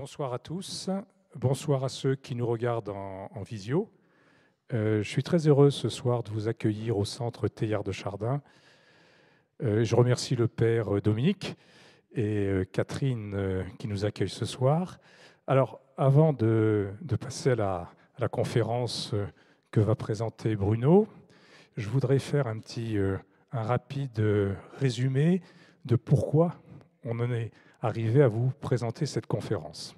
Bonsoir à tous, bonsoir à ceux qui nous regardent en visio. Je suis très heureux ce soir de vous accueillir au centre Teilhard de Chardin. Je remercie le père Dominique et Catherine qui nous accueillent ce soir. Alors, avant de passer à la conférence que va présenter Bruno, je voudrais faire un rapide résumé de pourquoi on en est arrivé à vous présenter cette conférence.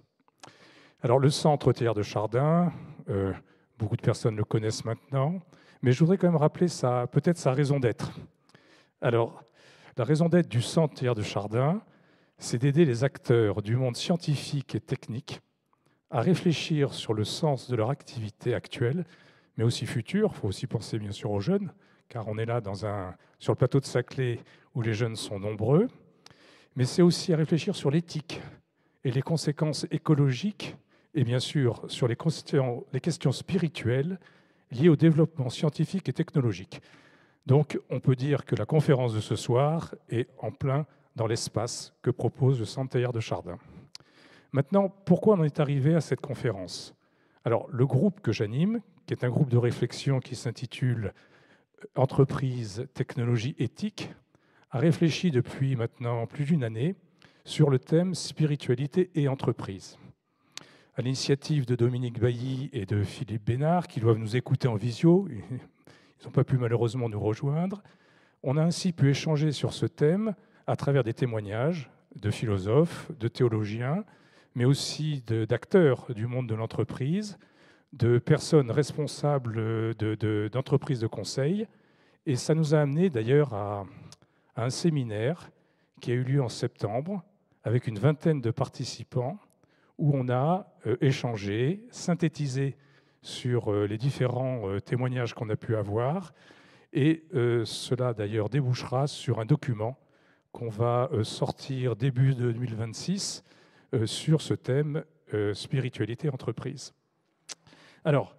Alors, le centre Teilhard de Chardin, beaucoup de personnes le connaissent maintenant, mais je voudrais quand même rappeler peut-être sa raison d'être. Alors, la raison d'être du centre Teilhard de Chardin, c'est d'aider les acteurs du monde scientifique et technique à réfléchir sur le sens de leur activité actuelle, mais aussi future. Il faut aussi penser bien sûr aux jeunes, car on est là sur le plateau de Saclay où les jeunes sont nombreux, mais c'est aussi à réfléchir sur l'éthique et les conséquences écologiques, et bien sûr sur les questions spirituelles liées au développement scientifique et technologique. Donc on peut dire que la conférence de ce soir est en plein dans l'espace que propose le centre Teilhard de Chardin. Maintenant, pourquoi on en est arrivé à cette conférence? Alors, le groupe que j'anime, qui est un groupe de réflexion qui s'intitule Entreprise, technologie, éthique, a réfléchi depuis maintenant plus d'une année sur le thème spiritualité et entreprise. À l'initiative de Dominique Bailly et de Philippe Bénard, qui doivent nous écouter en visio, ils n'ont pas pu malheureusement nous rejoindre, on a ainsi pu échanger sur ce thème à travers des témoignages de philosophes, de théologiens, mais aussi d'acteurs du monde de l'entreprise, de personnes responsables d'entreprises de conseil. Et ça nous a amené d'ailleurs à un séminaire qui a eu lieu en septembre avec une vingtaine de participants où on a échangé, synthétisé sur les différents témoignages qu'on a pu avoir. Et cela d'ailleurs débouchera sur un document qu'on va sortir début de 2026 sur ce thème spiritualité entreprise. Alors,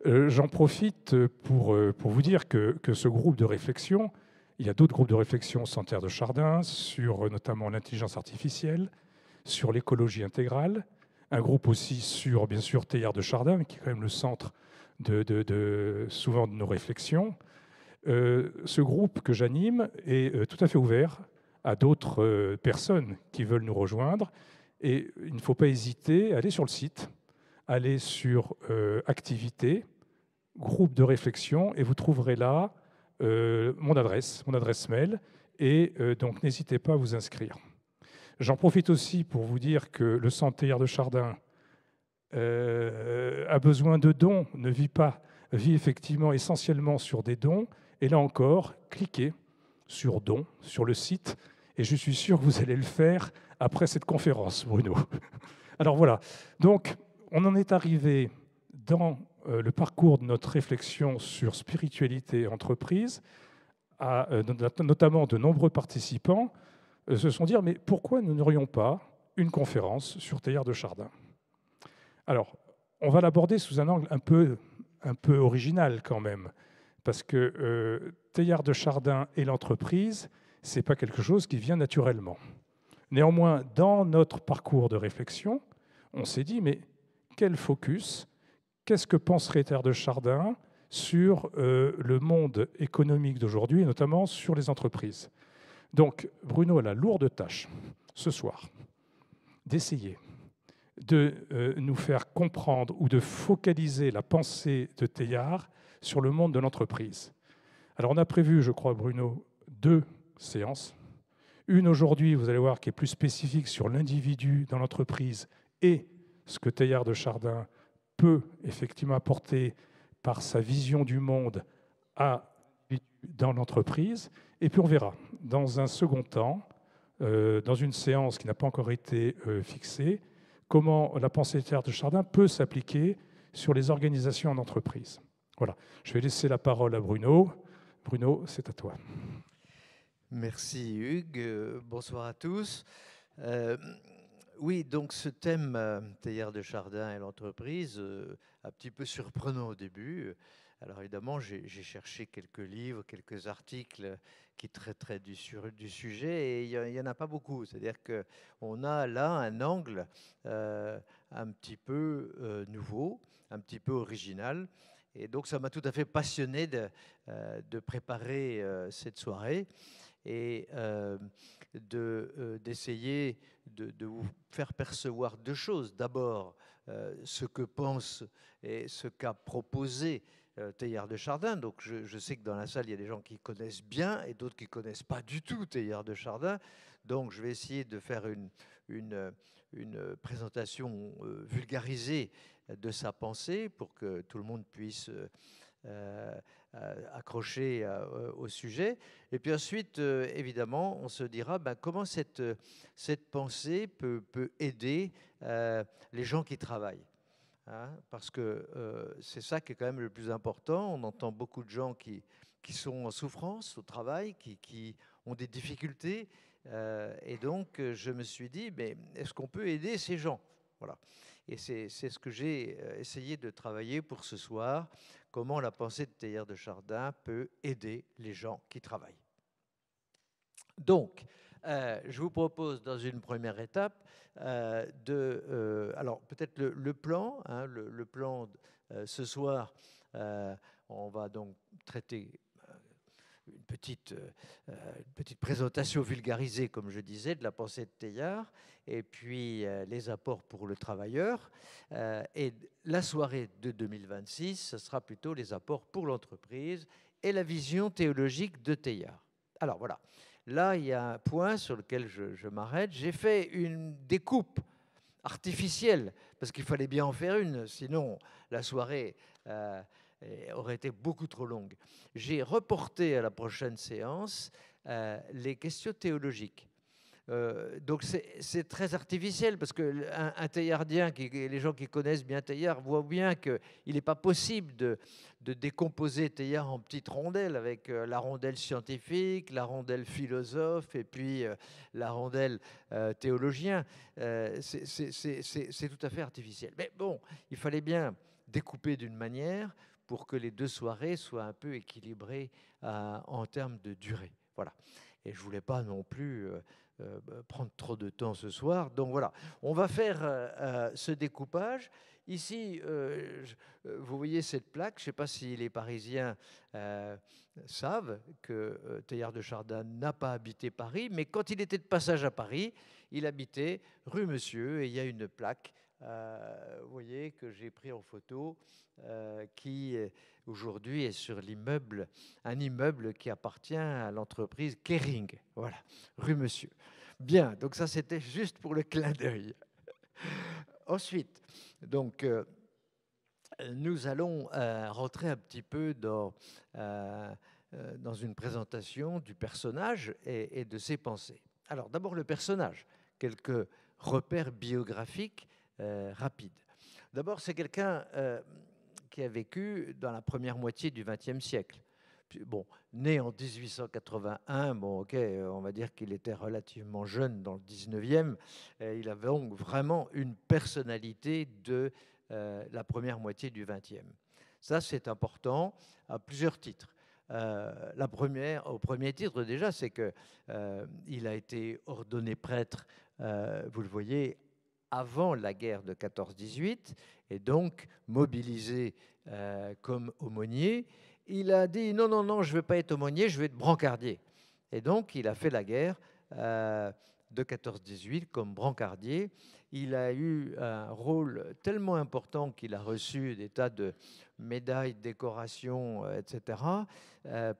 j'en profite pour vous dire que ce groupe de réflexion, il y a d'autres groupes de réflexion au centre Teilhard de Chardin, sur notamment l'intelligence artificielle, sur l'écologie intégrale, un groupe aussi sur, bien sûr, Teilhard de Chardin, qui est quand même le centre souvent de nos réflexions. Ce groupe que j'anime est tout à fait ouvert à d'autres personnes qui veulent nous rejoindre. Et il ne faut pas hésiter à aller sur le site, aller sur activités, groupe de réflexion, et vous trouverez là mon adresse mail, et donc n'hésitez pas à vous inscrire. J'en profite aussi pour vous dire que le centre Teilhard de Chardin a besoin de dons, ne vit effectivement essentiellement sur des dons, et là encore, cliquez sur dons sur le site, et je suis sûr que vous allez le faire après cette conférence, Bruno. Alors voilà, donc on en est arrivé dans le parcours de notre réflexion sur spiritualité et entreprise, notamment de nombreux participants se sont dit mais pourquoi nous n'aurions pas une conférence sur Teilhard de Chardin? Alors, on va l'aborder sous un angle un peu original quand même, parce que Teilhard de Chardin et l'entreprise, ce n'est pas quelque chose qui vient naturellement. Néanmoins, dans notre parcours de réflexion, on s'est dit, mais quel focus, qu'est-ce que penserait Teilhard de Chardin sur le monde économique d'aujourd'hui, et notamment sur les entreprises? Donc, Bruno a la lourde tâche, ce soir, d'essayer de nous faire comprendre ou de focaliser la pensée de Teilhard sur le monde de l'entreprise. Alors, on a prévu, je crois, Bruno, 2 séances. Une aujourd'hui, vous allez voir, qui est plus spécifique sur l'individu dans l'entreprise et ce que Teilhard de Chardin peut effectivement apporter par sa vision du monde dans l'entreprise. Et puis on verra, dans un second temps, dans une séance qui n'a pas encore été fixée, comment la pensée de Teilhard de Chardin peut s'appliquer sur les organisations en entreprise. Voilà, je vais laisser la parole à Bruno. Bruno, c'est à toi. Merci Hugues, bonsoir à tous. Oui, donc ce thème Teilhard de Chardin et l'entreprise, un petit peu surprenant au début, Alors évidemment, j'ai cherché quelques livres, quelques articles qui traiteraient du sujet, et il n'y en a pas beaucoup. C'est-à-dire qu'on a là un angle un petit peu nouveau, un petit peu original. Et donc ça m'a tout à fait passionné de préparer cette soirée et d'essayer de vous faire percevoir deux choses. D'abord, ce que pense et ce qu'a proposé Teilhard de Chardin. Donc je sais que dans la salle, il y a des gens qui connaissent bien et d'autres qui ne connaissent pas du tout Teilhard de Chardin. Donc je vais essayer de faire une présentation vulgarisée de sa pensée pour que tout le monde puisse accroché au sujet. Et puis ensuite, évidemment, on se dira comment cette pensée peut aider les gens qui travaillent. Hein, parce que c'est ça qui est quand même le plus important. On entend beaucoup de gens qui sont en souffrance au travail, qui ont des difficultés. Et donc, je me suis dit, mais est-ce qu'on peut aider ces gens? Voilà. Et c'est ce que j'ai essayé de travailler pour ce soir, comment la pensée de Teilhard de Chardin peut aider les gens qui travaillent. Donc, je vous propose dans une première étape alors peut-être le plan, hein, le plan ce soir, on va donc traiter une petite présentation vulgarisée, comme je disais, de la pensée de Teilhard, et puis les apports pour le travailleur. Et la soirée de 2026, ce sera plutôt les apports pour l'entreprise et la vision théologique de Teilhard. Alors voilà, là il y a un point sur lequel je m'arrête. J'ai fait une découpe artificielle, parce qu'il fallait bien en faire une, sinon la soirée aurait été beaucoup trop longue. J'ai reporté à la prochaine séance les questions théologiques. Donc c'est très artificiel, parce qu'un Teilhardien, les gens qui connaissent bien Teilhard voient bien qu'il n'est pas possible de décomposer Teilhard en petites rondelles, avec la rondelle scientifique, la rondelle philosophe et puis la rondelle théologien. C'est tout à fait artificiel. Mais bon, il fallait bien découper d'une manière pour que les deux soirées soient un peu équilibrées en termes de durée. Voilà. Et je ne voulais pas non plus prendre trop de temps ce soir. Donc voilà, on va faire ce découpage. Ici, vous voyez cette plaque, je ne sais pas si les Parisiens savent que Teilhard de Chardin n'a pas habité Paris, mais quand il était de passage à Paris, il habitait rue Monsieur, et il y a une plaque, vous voyez, que j'ai pris en photo, qui aujourd'hui est sur l'immeuble, un immeuble qui appartient à l'entreprise Kering, voilà, rue Monsieur. Bien, donc ça c'était juste pour le clin d'œil. Ensuite, donc nous allons rentrer un petit peu dans une présentation du personnage et de ses pensées. Alors d'abord le personnage, quelques repères biographiques rapides. D'abord, c'est quelqu'un qui a vécu dans la première moitié du XXe siècle. Bon, né en 1881, bon, ok, on va dire qu'il était relativement jeune dans le 19e. Il avait donc vraiment une personnalité de la première moitié du XXe. Ça, c'est important à plusieurs titres. Au premier titre, déjà, c'est qu'il a été ordonné prêtre, vous le voyez, avant la guerre de 14-18, et donc mobilisé comme aumônier. Il a dit non, non, non, je ne veux pas être aumônier, je veux être brancardier. Et donc, il a fait la guerre de 14-18 comme brancardier. Il a eu un rôle tellement important qu'il a reçu des tas de médailles, décorations, etc.,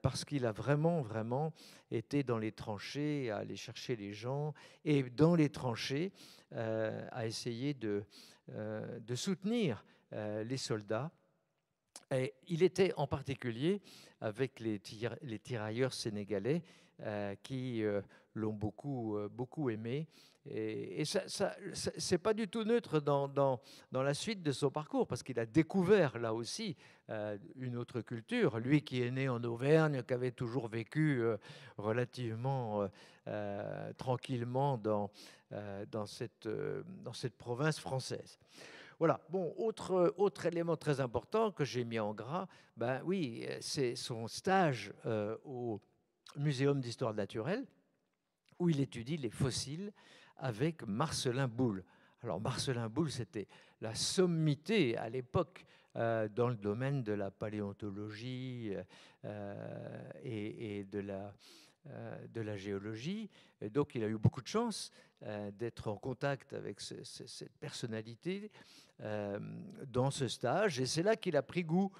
parce qu'il a vraiment, vraiment été dans les tranchées, à aller chercher les gens, et dans les tranchées, à essayer de soutenir les soldats. Et il était en particulier avec les tirailleurs sénégalais qui l'ont beaucoup aimé. Et ça c'est pas du tout neutre dans la suite de son parcours, parce qu'il a découvert là aussi une autre culture. Lui qui est né en Auvergne, qui avait toujours vécu relativement tranquillement dans cette province française. Voilà. Bon, autre élément très important que j'ai mis en gras, ben oui, c'est son stage au Muséum d'histoire naturelle, où il étudie les fossiles avec Marcellin Boule. Alors Marcellin Boule, c'était la sommité à l'époque dans le domaine de la paléontologie et de la géologie. Et donc il a eu beaucoup de chance d'être en contact avec cette personnalité dans ce stage. Et c'est là qu'il a pris goût,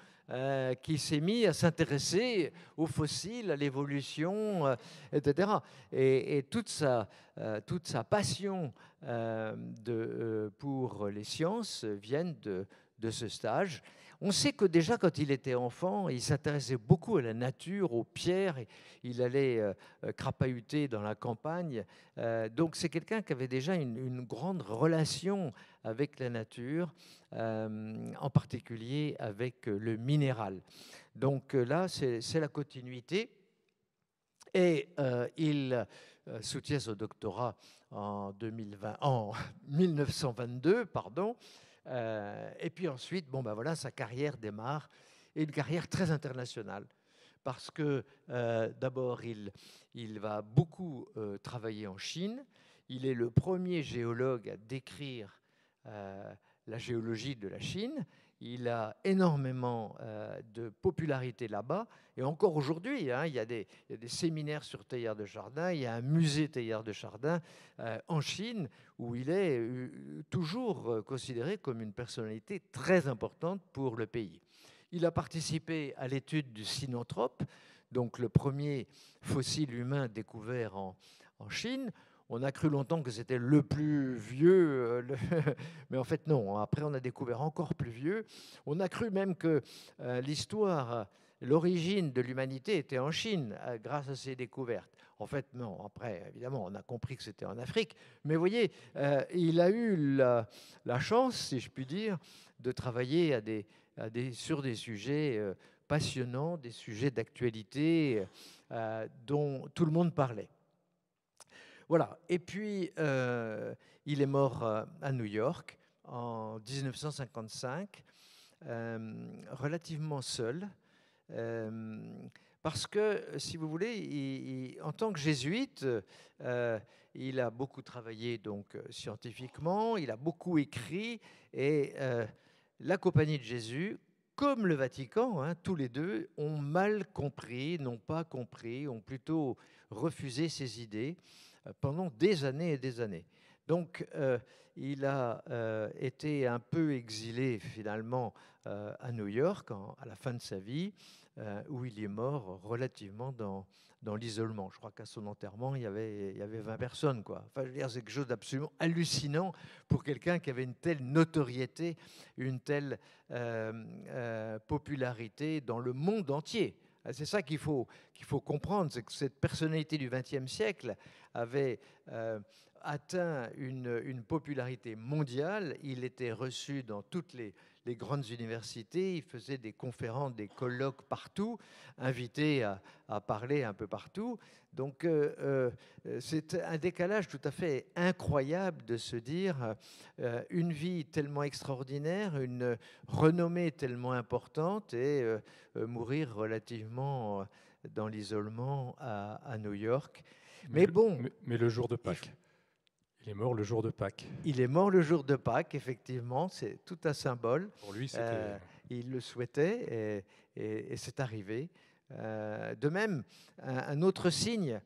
qu'il s'est mis à s'intéresser aux fossiles, à l'évolution, etc. Et toute sa passion pour les sciences viennent de ce stage. On sait que déjà quand il était enfant, il s'intéressait beaucoup à la nature, aux pierres. Il allait crapahuter dans la campagne. Donc c'est quelqu'un qui avait déjà une grande relation avec la nature, en particulier avec le minéral. Donc là, c'est la continuité. Et il soutient son doctorat en 1922, pardon. Et puis ensuite, bon, ben voilà, sa carrière démarre, et une carrière très internationale. Parce que d'abord, il va beaucoup travailler en Chine. Il est le premier géologue à décrire la géologie de la Chine. Il a énormément de popularité là-bas. Et encore aujourd'hui, hein, il y a des séminaires sur Teilhard de Chardin, il y a un musée Teilhard de Chardin en Chine, où il est toujours considéré comme une personnalité très importante pour le pays. Il a participé à l'étude du Sinanthrope, donc le premier fossile humain découvert en Chine. On a cru longtemps que c'était le plus vieux, mais en fait non. Après, on a découvert encore plus vieux. On a cru même que l'histoire, l'origine de l'humanité était en Chine grâce à ces découvertes. En fait, non. Après, évidemment, on a compris que c'était en Afrique. Mais vous voyez, il a eu la chance, si je puis dire, de travailler sur des sujets passionnants, des sujets d'actualité dont tout le monde parlait. Voilà. Et puis, il est mort à New York en 1955, relativement seul, parce que, si vous voulez, en tant que jésuite, il a beaucoup travaillé donc scientifiquement, il a beaucoup écrit, et la Compagnie de Jésus, comme le Vatican, hein, tous les deux ont mal compris, n'ont pas compris, ont plutôt refusé ses idées pendant des années et des années. Donc, il a été un peu exilé finalement à New York à la fin de sa vie, où il est mort relativement dans l'isolement. Je crois qu'à son enterrement, il y avait 20 personnes, quoi. Enfin, je veux dire, c'est quelque chose d'absolument hallucinant pour quelqu'un qui avait une telle notoriété, une telle popularité dans le monde entier. C'est ça qu'il faut comprendre, c'est que cette personnalité du XXe siècle avait atteint une popularité mondiale. Il était reçu dans toutes les grandes universités, il faisait des conférences, des colloques partout, invité à parler un peu partout. Donc c'est un décalage tout à fait incroyable de se dire une vie tellement extraordinaire, une renommée tellement importante, et mourir relativement dans l'isolement à New York. Mais bon. Mais le jour de Pâques. Il est mort le jour de Pâques. Il est mort le jour de Pâques, effectivement. C'est tout un symbole. Pour lui, c'était... Il le souhaitait, et c'est arrivé. De même, un autre signe,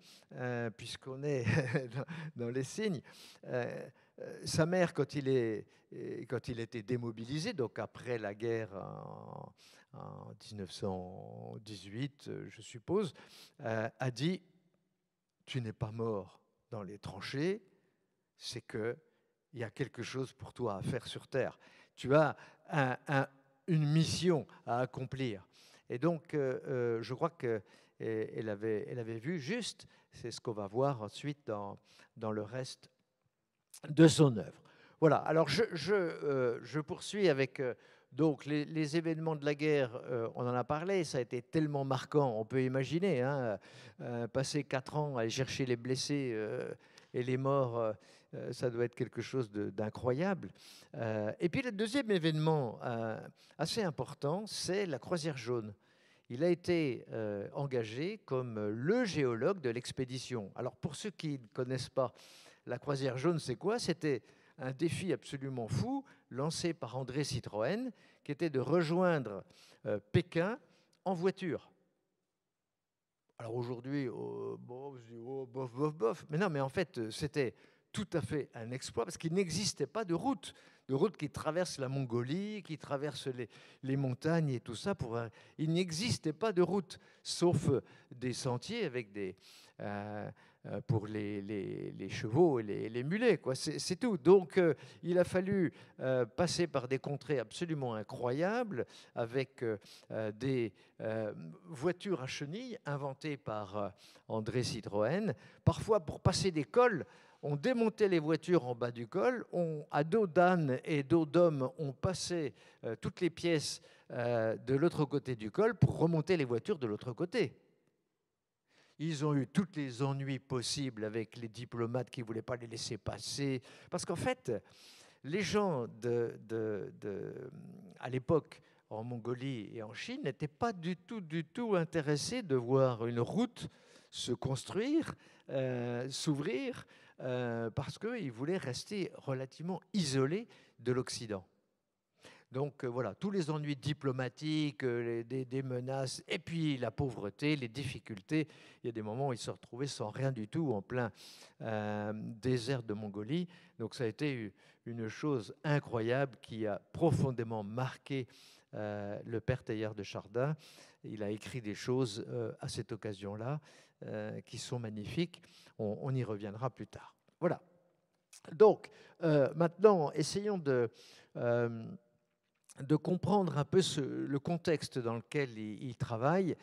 puisqu'on est dans les signes, sa mère, quand il était démobilisé, donc après la guerre en 1918, je suppose, a dit « Tu n'es pas mort dans les tranchées, c'est qu'il y a quelque chose pour toi à faire sur Terre. Tu as une mission à accomplir. » Et donc, je crois qu'elle avait vu juste, c'est ce qu'on va voir ensuite dans le reste de son œuvre. Voilà, alors je poursuis avec donc les événements de la guerre, on en a parlé, ça a été tellement marquant, on peut imaginer, hein, passer 4 ans à aller chercher les blessés et les morts, ça doit être quelque chose d'incroyable. Et puis le deuxième événement assez important, c'est la Croisière jaune. Il a été engagé comme le géologue de l'expédition. Alors pour ceux qui ne connaissent pas, la Croisière jaune, c'est quoi? C'était un défi absolument fou lancé par André Citroën, qui était de rejoindre Pékin en voiture. Alors aujourd'hui, bof, bof, bof. Mais non, mais en fait, c'était tout à fait un exploit parce qu'il n'existait pas de route qui traverse la Mongolie, qui traverse les montagnes et tout ça. Il n'existait pas de route, sauf des sentiers avec pour les chevaux et les mulets, quoi. C'est tout. Donc, il a fallu passer par des contrées absolument incroyables avec des voitures à chenilles inventées par André Citroën. Parfois, pour passer des cols, on démontait les voitures en bas du col, à dos d'âne et dos d'homme, on passait toutes les pièces de l'autre côté du col pour remonter les voitures de l'autre côté. Ils ont eu tous les ennuis possibles avec les diplomates qui ne voulaient pas les laisser passer. Parce qu'en fait, les gens à l'époque, en Mongolie et en Chine, n'étaient pas du tout intéressés de voir une route se construire, s'ouvrir, parce qu'ils voulaient rester relativement isolés de l'Occident. Donc voilà, tous les ennuis diplomatiques, des menaces, et puis la pauvreté, les difficultés. Il y a des moments où ils se retrouvaient sans rien du tout en plein désert de Mongolie. Donc ça a été une chose incroyable qui a profondément marqué le père Teilhard de Chardin. Il a écrit des choses à cette occasion-là qui sont magnifiques. On y reviendra plus tard. Voilà. Donc maintenant, essayons de comprendre un peu le contexte dans lequel il travaille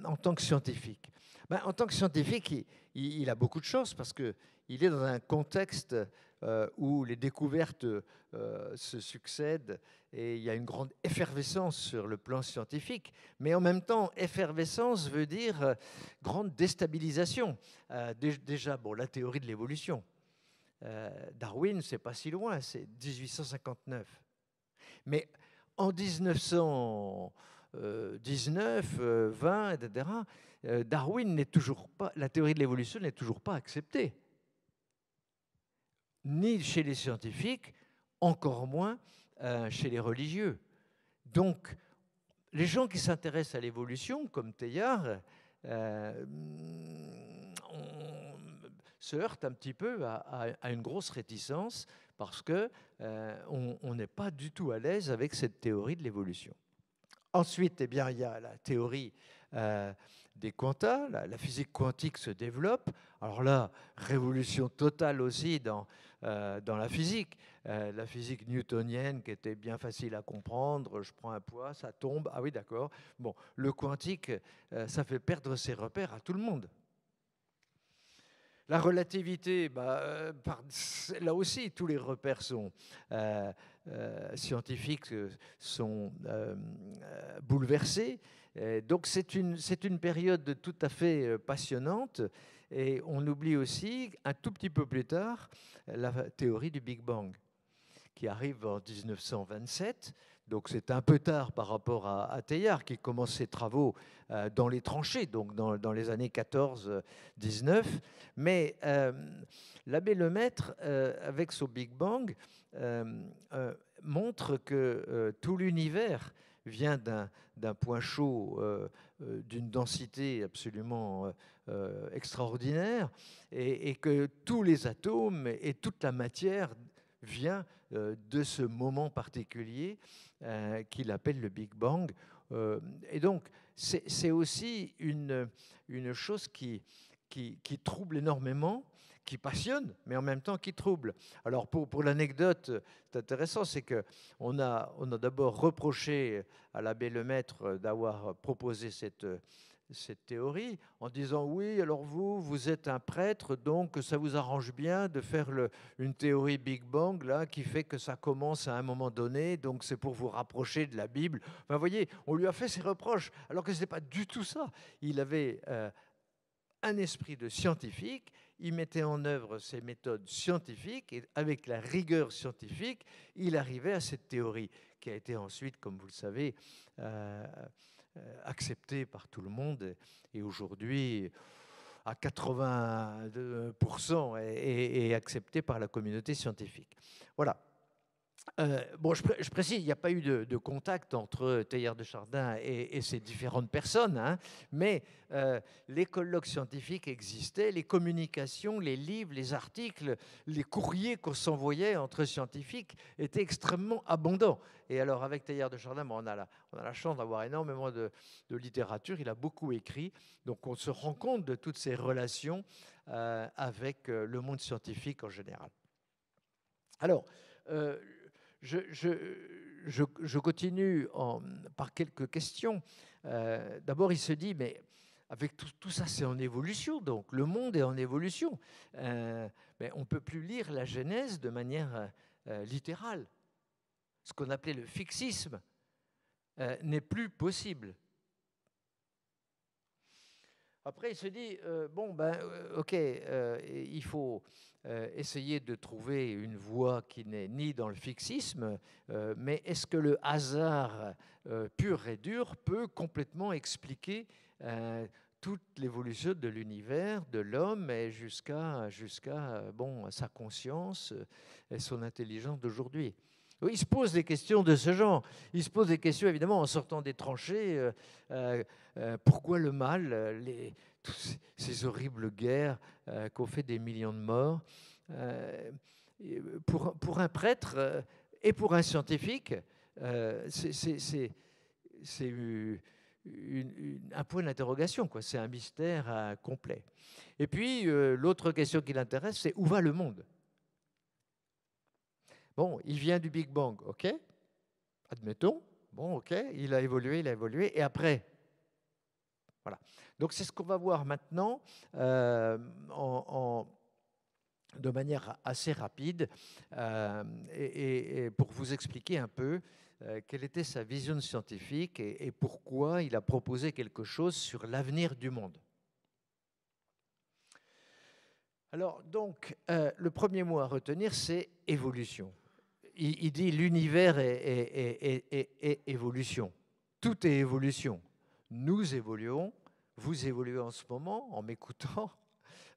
en tant que scientifique. En tant que scientifique, il a beaucoup de chance parce qu'il est dans un contexte où les découvertes se succèdent et il y a une grande effervescence sur le plan scientifique. Mais en même temps, effervescence veut dire grande déstabilisation. Déjà, bon, la théorie de l'évolution. Darwin, c'est pas si loin, c'est 1859. Mais en 1919, 20, etc., Darwin n'est toujours pas, la théorie de l'évolution n'est toujours pas acceptée, ni chez les scientifiques, encore moins chez les religieux. Donc, les gens qui s'intéressent à l'évolution, comme Teilhard, se heurtent un petit peu à une grosse réticence parce qu'on n'est pas du tout à l'aise avec cette théorie de l'évolution. Ensuite, eh bien, il y a la théorie des quanta, la physique quantique se développe. Alors là, révolution totale aussi dans la physique newtonienne qui était bien facile à comprendre. Je prends un poids, ça tombe. Ah oui, d'accord. Bon, le quantique, ça fait perdre ses repères à tout le monde. La relativité, là aussi, tous les repères scientifiques sont bouleversés. Donc c'est une période tout à fait passionnante. Et on oublie aussi, un tout petit peu plus tard, la théorie du Big Bang, qui arrive en 1927. Donc c'est un peu tard par rapport à Teilhard, qui commence ses travaux dans les tranchées, donc dans les années 14-19. Mais l'abbé Lemaître, avec son Big Bang, montre que tout l'univers vient d'un point chaud, d'une densité absolument extraordinaire, et que tous les atomes et toute la matière vient de ce moment particulier qu'il appelle le Big Bang. Et donc, c'est aussi une chose qui trouble énormément, qui passionne, mais en même temps qui trouble. Alors, pour l'anecdote, c'est intéressant, c'est qu'on a d'abord reproché à l'abbé Lemaître d'avoir proposé cette théorie en disant oui, alors vous êtes un prêtre, donc ça vous arrange bien de faire une théorie Big Bang là, qui fait que ça commence à un moment donné, donc c'est pour vous rapprocher de la Bible. Enfin, vous voyez, on lui a fait ses reproches, alors que ce n'est pas du tout ça. Il avait un esprit de scientifique, il mettait en œuvre ses méthodes scientifiques et avec la rigueur scientifique, il arrivait à cette théorie qui a été ensuite, comme vous le savez, acceptée par tout le monde et aujourd'hui à 80% est acceptée par la communauté scientifique. Voilà. Bon, je précise, il n'y a pas eu de contact entre Teilhard de Chardin et ces différentes personnes, hein, mais les colloques scientifiques existaient, les communications, les livres, les articles, les courriers qu'on s'envoyait entre scientifiques étaient extrêmement abondants. Et alors, avec Teilhard de Chardin, on a la chance d'avoir énormément de littérature, il a beaucoup écrit, donc on se rend compte de toutes ces relations avec le monde scientifique en général. Alors, je continue par quelques questions. D'abord, il se dit, mais avec tout ça, c'est en évolution, donc le monde est en évolution. Mais on ne peut plus lire la Genèse de manière littérale. Ce qu'on appelait le fixisme n'est plus possible. Après, il se dit, ok, il faut essayer de trouver une voie qui n'est ni dans le fixisme, mais est-ce que le hasard pur et dur peut complètement expliquer toute l'évolution de l'univers, de l'homme, et jusqu'à sa conscience et son intelligence d'aujourd'hui? Oui, il se pose des questions de ce genre. Il se pose des questions, évidemment, en sortant des tranchées. Pourquoi le mal, toutes ces horribles guerres qui ont fait des millions de morts? Pour un prêtre et pour un scientifique, c'est un point d'interrogation, quoi. C'est un mystère complet. Et puis, l'autre question qui l'intéresse, c'est où va le monde? Bon, il vient du Big Bang, ok? Admettons. Bon, ok, il a évolué, et après? Voilà. Donc, c'est ce qu'on va voir maintenant de manière assez rapide et pour vous expliquer un peu quelle était sa vision scientifique et pourquoi il a proposé quelque chose sur l'avenir du monde. Alors, donc, le premier mot à retenir, c'est évolution. Il dit l'univers est évolution. Tout est évolution. Nous évoluons, vous évoluez en ce moment en m'écoutant.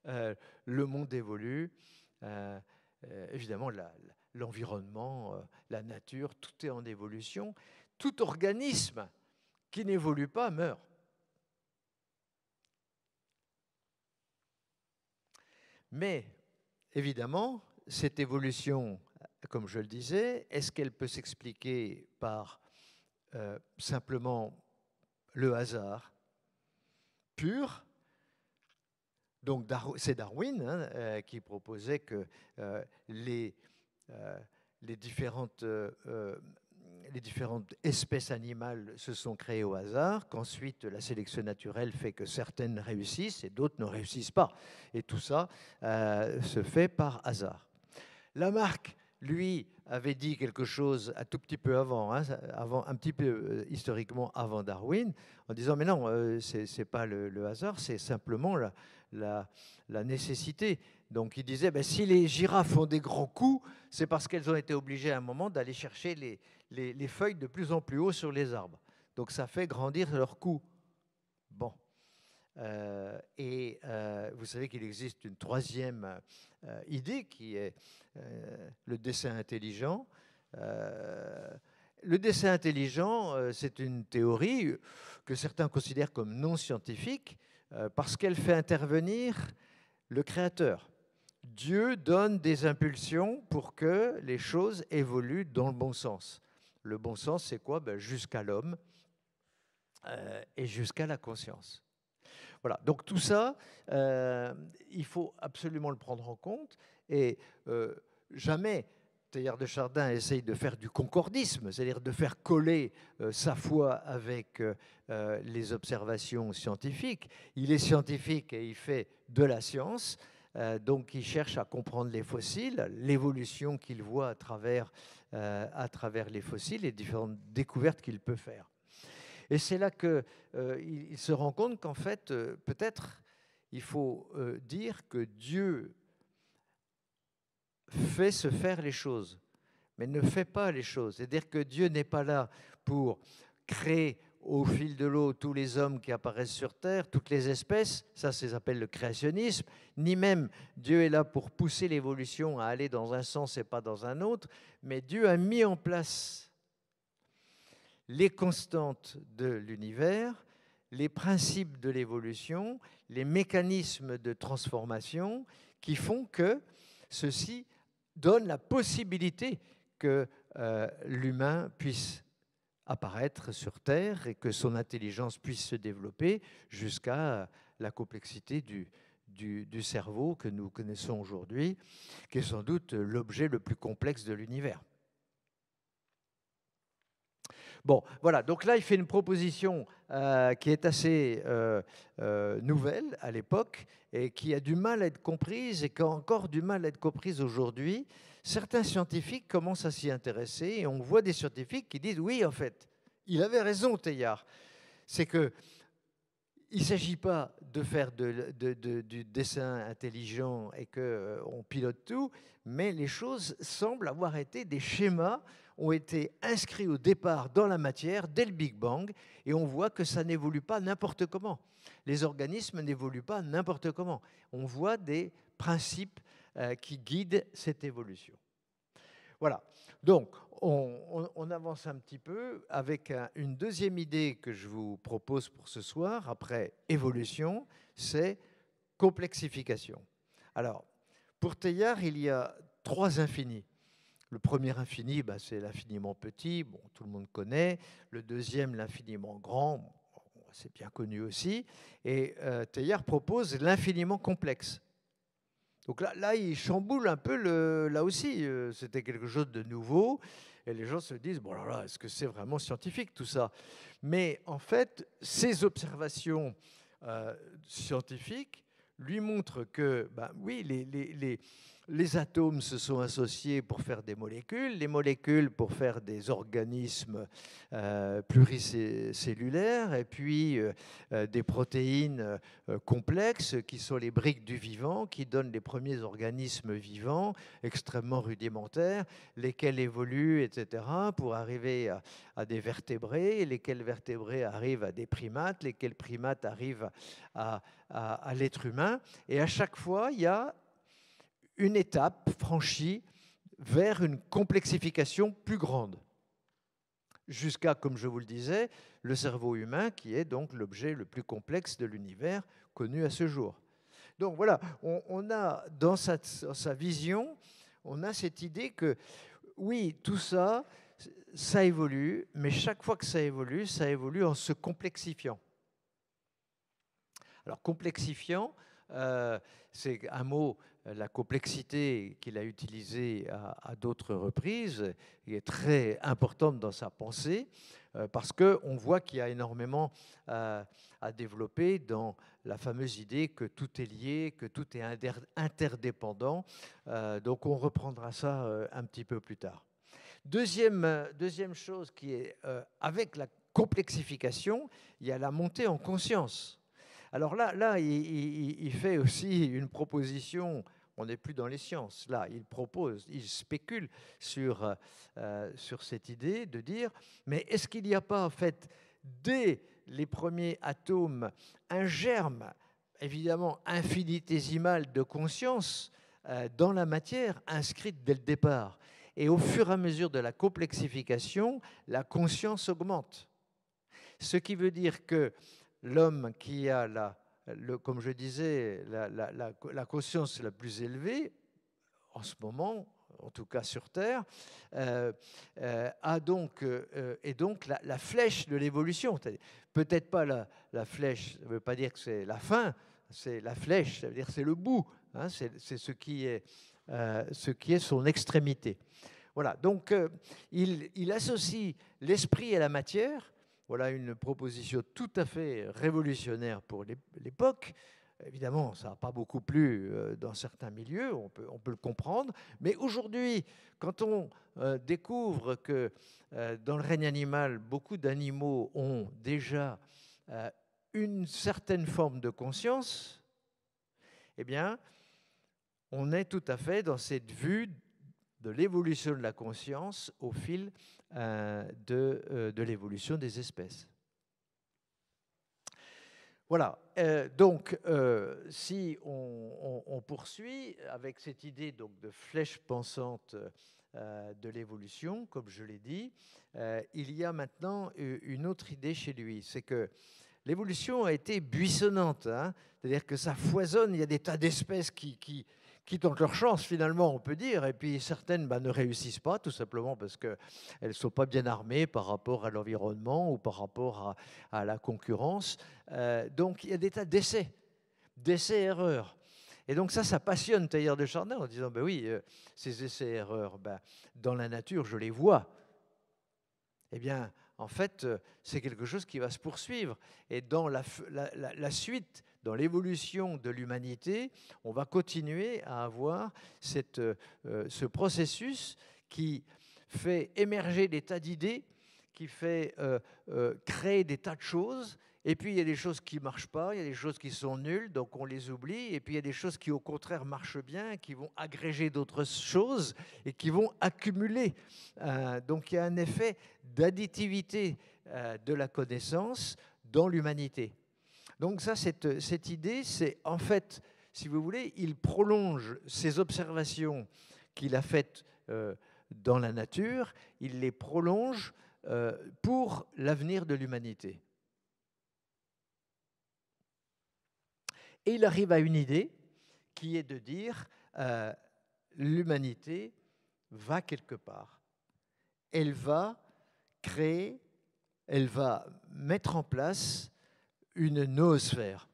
Le monde évolue. Évidemment, l'environnement, la nature, tout est en évolution. Tout organisme qui n'évolue pas meurt. Mais, évidemment, cette évolution, comme je le disais, est-ce qu'elle peut s'expliquer par simplement le hasard pur? Donc c'est Darwin qui proposait que les différentes espèces animales se sont créées au hasard, qu'ensuite la sélection naturelle fait que certaines réussissent et d'autres ne réussissent pas. Et tout ça se fait par hasard. Lamarck, lui, avait dit quelque chose un tout petit peu avant, un petit peu historiquement avant Darwin, en disant mais non, c'est pas le hasard, c'est simplement la nécessité. Donc il disait si les girafes font des grands coups, c'est parce qu'elles ont été obligées à un moment d'aller chercher les feuilles de plus en plus haut sur les arbres. Donc ça fait grandir leur cou. Bon. Vous savez qu'il existe une troisième idée qui est le dessin intelligent. Le dessin intelligent, c'est une théorie que certains considèrent comme non scientifique parce qu'elle fait intervenir le créateur. Dieu donne des impulsions pour que les choses évoluent dans le bon sens. Le bon sens, c'est quoi? Jusqu'à l'homme et jusqu'à la conscience. Voilà, donc tout ça, il faut absolument le prendre en compte. Et jamais Teilhard de Chardin essaye de faire du concordisme, c'est-à-dire de faire coller sa foi avec les observations scientifiques. Il est scientifique et il fait de la science. Donc il cherche à comprendre les fossiles, l'évolution qu'il voit à travers les fossiles, les différentes découvertes qu'il peut faire. Et c'est là qu'il se rend compte qu'en fait, peut-être, il faut dire que Dieu fait se faire les choses, mais ne fait pas les choses. C'est-à-dire que Dieu n'est pas là pour créer au fil de l'eau tous les hommes qui apparaissent sur Terre, toutes les espèces, ça s'appelle le créationnisme, ni même Dieu est là pour pousser l'évolution à aller dans un sens et pas dans un autre, mais Dieu a mis en place les constantes de l'univers, les principes de l'évolution, les mécanismes de transformation qui font que ceci donne la possibilité que l'humain puisse apparaître sur Terre et que son intelligence puisse se développer jusqu'à la complexité du cerveau que nous connaissons aujourd'hui, qui est sans doute l'objet le plus complexe de l'univers. Bon, voilà, donc là, il fait une proposition qui est assez nouvelle à l'époque et qui a du mal à être comprise et qui a encore du mal à être comprise aujourd'hui. Certains scientifiques commencent à s'y intéresser et on voit des scientifiques qui disent « Oui, en fait, il avait raison, Teilhard. C'est que il ne s'agit pas de faire du dessin intelligent et qu'on pilote tout, mais les choses semblent avoir été des schémas, ont été inscrits au départ dans la matière, dès le Big Bang, et on voit que ça n'évolue pas n'importe comment. Les organismes n'évoluent pas n'importe comment. On voit des principes qui guident cette évolution. Voilà. Donc, on avance un petit peu avec une deuxième idée que je vous propose pour ce soir, après évolution, c'est complexification. Alors, pour Teilhard, il y a 3 infinis. Le premier infini, c'est l'infiniment petit, bon, tout le monde connaît. Le deuxième, l'infiniment grand, bon, c'est bien connu aussi. Et Teilhard propose l'infiniment complexe. Donc là, il chamboule un peu, là aussi, c'était quelque chose de nouveau. Et les gens se disent, bon alors là, est-ce que c'est vraiment scientifique tout ça? Mais en fait, ces observations scientifiques lui montrent que, oui, les atomes se sont associés pour faire des molécules, les molécules pour faire des organismes pluricellulaires, et puis des protéines complexes qui sont les briques du vivant, qui donnent les premiers organismes vivants extrêmement rudimentaires, lesquels évoluent, etc., pour arriver à des vertébrés, lesquels vertébrés arrivent à des primates, lesquels primates arrivent à l'être humain. Et à chaque fois, il y a une étape franchie vers une complexification plus grande, jusqu'à, comme je vous le disais, le cerveau humain, qui est donc l'objet le plus complexe de l'univers connu à ce jour. Donc voilà, on a dans sa vision, on a cette idée que, oui, tout ça, ça évolue, mais chaque fois que ça évolue en se complexifiant. Alors, complexifiant, c'est un mot, la complexité qu'il a utilisé à d'autres reprises, qui est très importante dans sa pensée, parce qu'on voit qu'il y a énormément à développer dans la fameuse idée que tout est lié, que tout est interdépendant. Donc on reprendra ça un petit peu plus tard. Deuxième chose qui est, avec la complexification, il y a la montée en conscience. Alors là il fait aussi une proposition, on n'est plus dans les sciences, là, il spécule sur cette idée de dire, mais est-ce qu'il n'y a pas, en fait, dès les premiers atomes, un germe, évidemment infinitésimal de conscience dans la matière, inscrite dès le départ? Et au fur et à mesure de la complexification, la conscience augmente. Ce qui veut dire que l'homme qui a, comme je disais, la conscience la plus élevée, en ce moment, en tout cas sur Terre, a donc, est donc la flèche de l'évolution. Peut-être pas la flèche, ça ne veut pas dire que c'est la fin, c'est la flèche, ça veut dire que c'est le bout, hein, c'est ce qui est son extrémité. Voilà, donc il associe l'esprit et la matière. Voilà une proposition tout à fait révolutionnaire pour l'époque. Évidemment, ça n'a pas beaucoup plu dans certains milieux, on peut le comprendre. Mais aujourd'hui, quand on découvre que dans le règne animal, beaucoup d'animaux ont déjà une certaine forme de conscience, eh bien, on est tout à fait dans cette vue de l'évolution de la conscience au fil de l'évolution des espèces. Voilà, donc si on poursuit avec cette idée donc, de flèche pensante de l'évolution, comme je l'ai dit, il y a maintenant une autre idée chez lui, c'est que l'évolution a été buissonnante, hein, c'est-à-dire que ça foisonne, il y a des tas d'espèces qui tentent leur chance finalement, on peut dire, et puis certaines ne réussissent pas, tout simplement parce qu'elles ne sont pas bien armées par rapport à l'environnement ou par rapport à la concurrence. Donc il y a des tas d'essais-erreurs. Et donc ça passionne Teilhard de Chardin en disant, ben oui, ces essais-erreurs, ben, dans la nature, je les vois. Eh bien, en fait, c'est quelque chose qui va se poursuivre. Et dans la suite, dans l'évolution de l'humanité, on va continuer à avoir ce processus qui fait émerger des tas d'idées, qui fait créer des tas de choses. Et puis, il y a des choses qui ne marchent pas, il y a des choses qui sont nulles, donc on les oublie. Et puis, il y a des choses qui, au contraire, marchent bien, qui vont agréger d'autres choses et qui vont accumuler. Donc, il y a un effet d'additivité de la connaissance dans l'humanité. Donc ça, cette idée, c'est en fait, si vous voulez, il prolonge ces observations qu'il a faites dans la nature, il les prolonge pour l'avenir de l'humanité. Et il arrive à une idée qui est de dire l'humanité va quelque part. Elle va créer, elle va mettre en place une noosphère.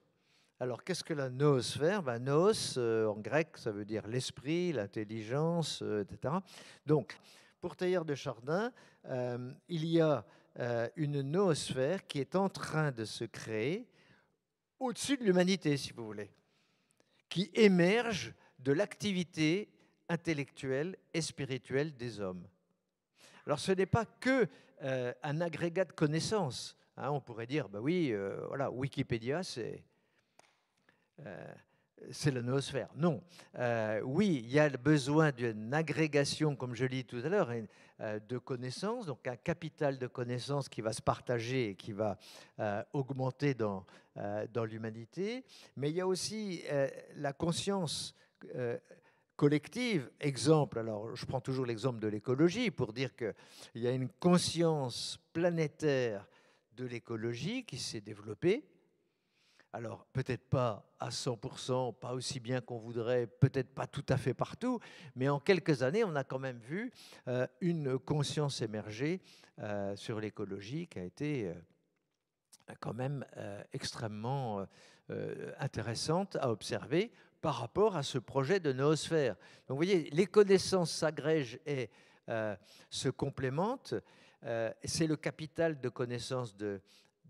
Alors, qu'est-ce que la noosphère? Ben, noos, en grec, ça veut dire l'esprit, l'intelligence, etc. Donc, pour Teilhard de Chardin, il y a une noosphère qui est en train de se créer au-dessus de l'humanité, si vous voulez, qui émerge de l'activité intellectuelle et spirituelle des hommes. Alors, ce n'est pas que un agrégat de connaissances. Hein, on pourrait dire, bah oui, voilà, Wikipédia, c'est la noosphère. Non. Oui, il y a le besoin d'une agrégation, comme je l'ai dit tout à l'heure, de connaissances, donc un capital de connaissances qui va se partager et qui va augmenter dans l'humanité. Mais il y a aussi la conscience collective. Exemple, alors je prends toujours l'exemple de l'écologie pour dire qu'il y a une conscience planétaire de l'écologie qui s'est développée. Alors, peut-être pas à 100%, pas aussi bien qu'on voudrait, peut-être pas tout à fait partout, mais en quelques années, on a quand même vu une conscience émerger sur l'écologie qui a été quand même extrêmement intéressante à observer par rapport à ce projet de noosphère. Donc, vous voyez, les connaissances s'agrègent et se complémentent. C'est le capital de connaissances de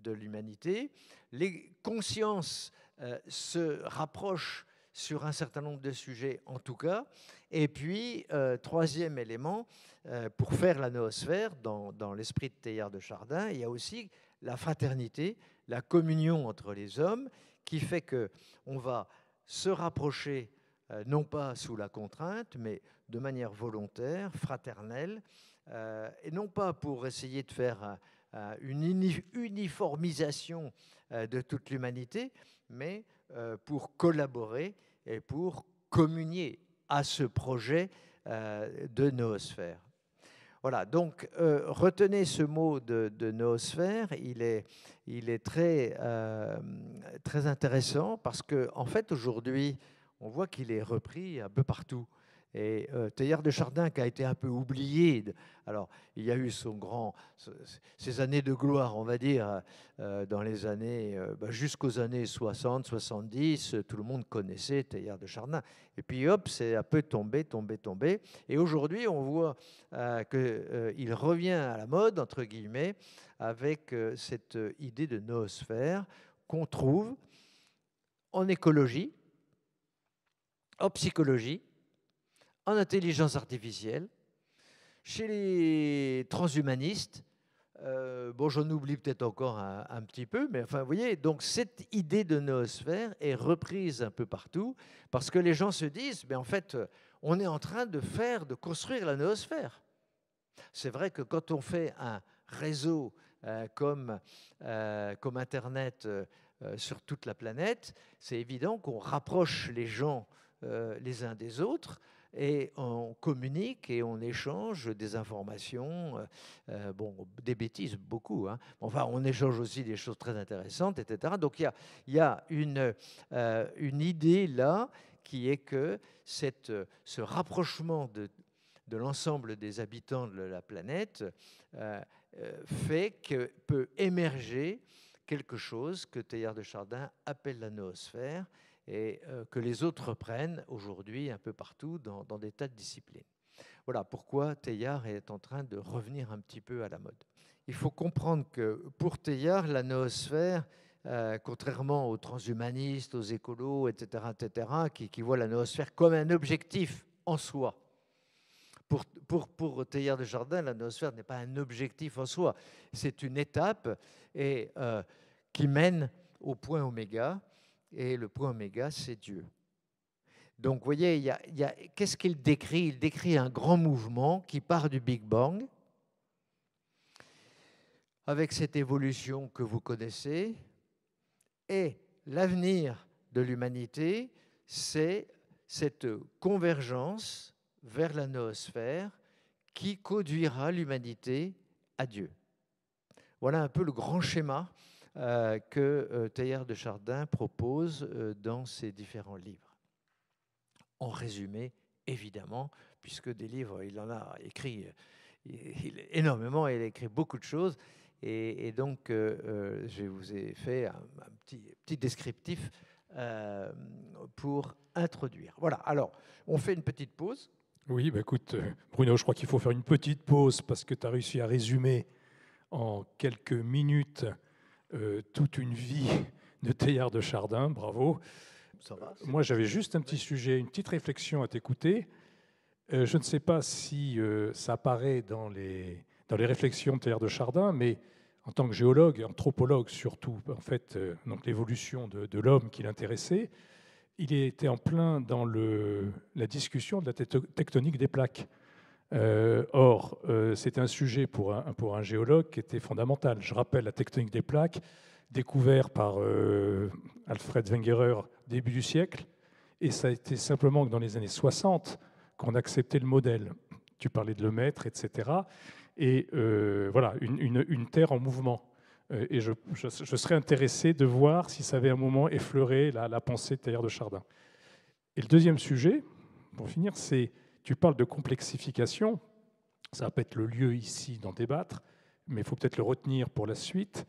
l'humanité. Les consciences se rapprochent sur un certain nombre de sujets, en tout cas. Et puis, troisième élément, pour faire la noosphère, dans l'esprit de Teilhard de Chardin, il y a aussi la fraternité, la communion entre les hommes, qui fait qu'on va se rapprocher, non pas sous la contrainte, mais de manière volontaire, fraternelle, et non pas pour essayer de faire une uniformisation de toute l'humanité, mais pour collaborer et pour communier à ce projet de noosphère. Voilà, donc retenez ce mot de noosphère, il est très, très intéressant parce qu'en fait, aujourd'hui, on voit qu'il est repris un peu partout. Et Teilhard de Chardin, qui a été un peu oublié, alors il y a eu ses années de gloire, on va dire, dans les années, jusqu'aux années 60, 70, tout le monde connaissait Teilhard de Chardin. Et puis hop, c'est un peu tombé. Et aujourd'hui, on voit qu'il revient à la mode, entre guillemets, avec cette idée de noosphère qu'on trouve en écologie, en psychologie, en intelligence artificielle, chez les transhumanistes, bon, j'en oublie peut-être encore un petit peu, mais enfin, vous voyez, donc cette idée de noosphère est reprise un peu partout, parce que les gens se disent, mais en fait, on est en train de construire la noosphère. C'est vrai que quand on fait un réseau comme Internet sur toute la planète, c'est évident qu'on rapproche les gens les uns des autres, et on communique et on échange des informations, bon, des bêtises beaucoup, hein. Enfin, on échange aussi des choses très intéressantes, etc. Donc il y a une idée là qui est que ce rapprochement de l'ensemble des habitants de la planète fait que peut émerger quelque chose que Teilhard de Chardin appelle la noosphère, et que les autres reprennent aujourd'hui un peu partout dans des tas de disciplines. Voilà pourquoi Teilhard est en train de revenir un petit peu à la mode. Il faut comprendre que pour Teilhard, la noosphère, contrairement aux transhumanistes, aux écolos, etc., qui voient la noosphère comme un objectif en soi. Pour Teilhard de Chardin, la noosphère n'est pas un objectif en soi, c'est une étape qui mène au point oméga, et le point oméga, c'est Dieu. Donc, vous voyez, qu'est-ce qu'il décrit? Il décrit un grand mouvement qui part du Big Bang, avec cette évolution que vous connaissez, et l'avenir de l'humanité, c'est cette convergence vers la noosphère qui conduira l'humanité à Dieu. Voilà un peu le grand schéma que Teilhard de Chardin propose dans ses différents livres. En résumé, évidemment, puisque des livres, il en a écrit énormément, il a écrit beaucoup de choses, et donc je vous ai fait un petit descriptif pour introduire. Voilà, alors, on fait une petite pause. Oui, bah écoute, Bruno, je crois qu'il faut faire une petite pause parce que tu as réussi à résumer en quelques minutes toute une vie de Teilhard de Chardin, bravo. Ça va, Moi, j'avais juste un petit sujet, une petite réflexion à t'écouter. Je ne sais pas si ça apparaît dans les réflexions de Teilhard de Chardin, mais en tant que géologue, anthropologue surtout, en fait, donc l'évolution de l'homme qui l'intéressait, il était en plein dans la discussion de la tectonique des plaques. Or, c'est un sujet pour un géologue qui était fondamental. Je rappelle la tectonique des plaques, découverte par Alfred Wengerer début du siècle, et ça a été simplement que dans les années 60 qu'on acceptait le modèle. Tu parlais de Lemaitre, etc. Et voilà, une Terre en mouvement. Et je serais intéressé de voir si ça avait un moment effleuré la pensée de Teilhard de Chardin. Et le deuxième sujet, pour finir, c'est, tu parles de complexification. Ça va pas être le lieu ici d'en débattre, mais il faut peut-être le retenir pour la suite.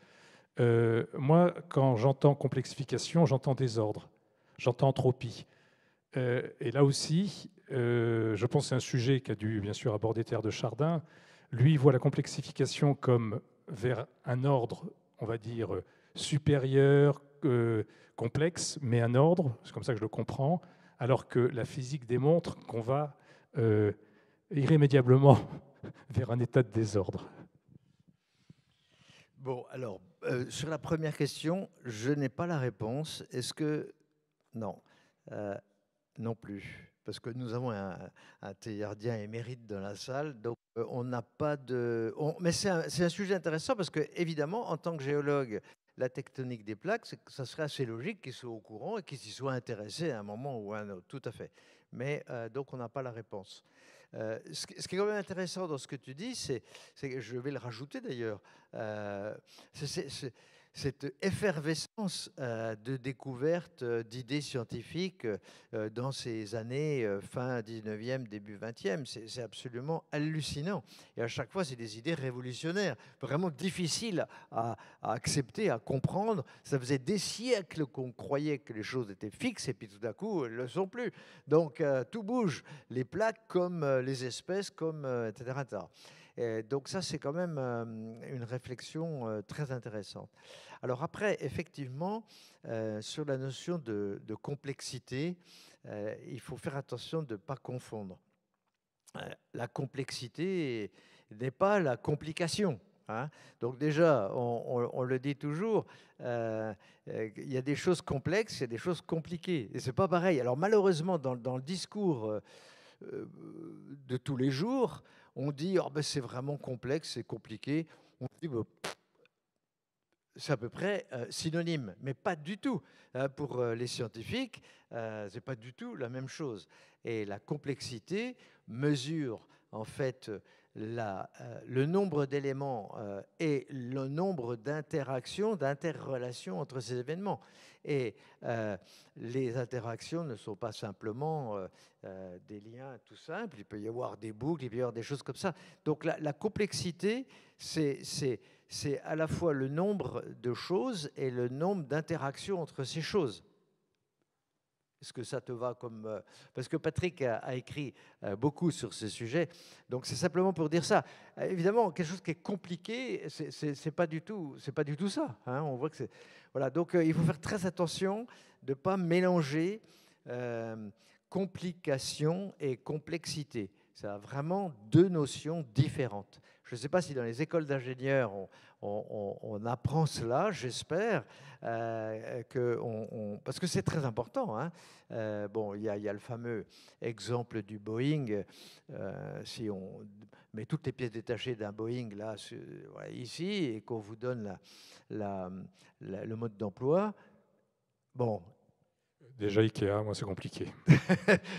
Moi, quand j'entends complexification, j'entends désordre, j'entends entropie. Et là aussi, je pense que c'est un sujet qu'a dû bien sûr aborder Teilhard de Chardin. Lui, il voit la complexification comme vers un ordre, on va dire, supérieur, complexe, mais un ordre, c'est comme ça que je le comprends, alors que la physique démontre qu'on va irrémédiablement vers un état de désordre. Bon, alors, sur la première question, je n'ai pas la réponse. Est-ce que... Non, non plus. Parce que nous avons un Teilhardien émérite dans la salle, donc on n'a pas de... Mais c'est un sujet intéressant parce que, évidemment, en tant que géologue, la tectonique des plaques, ça serait assez logique qu'il soit au courant et qu'il s'y soit intéressé à un moment ou à un autre, tout à fait. Mais donc on n'a pas la réponse. Ce qui est quand même intéressant dans ce que tu dis, c'est je vais le rajouter d'ailleurs, cette effervescence de découverte d'idées scientifiques dans ces années fin 19e, début 20e, c'est absolument hallucinant. Et à chaque fois, c'est des idées révolutionnaires, vraiment difficiles à accepter, à comprendre. Ça faisait des siècles qu'on croyait que les choses étaient fixes, et puis tout à coup, elles ne le sont plus. Donc, tout bouge, les plaques comme les espèces, comme, etc., etc. Et donc ça, c'est quand même une réflexion très intéressante. Alors après, effectivement, sur la notion de complexité, il faut faire attention de ne pas confondre. La complexité n'est pas la complication. hein. Donc déjà, on le dit toujours, il y a des choses complexes, il y a des choses compliquées. Et c'est pas pareil. Alors malheureusement, dans le discours de tous les jours, on dit oh, ben, c'est vraiment complexe, c'est compliqué. On dit ben, c'est à peu près synonyme, mais pas du tout. Pour les scientifiques, c'est pas du tout la même chose. Et la complexité mesure en fait le nombre d'éléments et le nombre d'interactions, d'interrelations entre ces événements. Et les interactions ne sont pas simplement des liens tout simples, il peut y avoir des boucles, il peut y avoir des choses comme ça. Donc la complexité, c'est à la fois le nombre de choses et le nombre d'interactions entre ces choses. Est-ce que ça te va comme... Parce que Patrick a écrit beaucoup sur ce sujet, donc c'est simplement pour dire ça. Évidemment, quelque chose qui est compliqué, c'est pas du tout ça. Hein, on voit que c'est... Voilà, donc il faut faire très attention de ne pas mélanger complication et complexité. Ça a vraiment deux notions différentes. Je ne sais pas si dans les écoles d'ingénieurs, on apprend cela, j'espère, parce que c'est très important. Hein. Bon, il y a le fameux exemple du Boeing. Si on met toutes les pièces détachées d'un Boeing là, ici, et qu'on vous donne le mode d'emploi, bon... Déjà Ikea, moi c'est compliqué.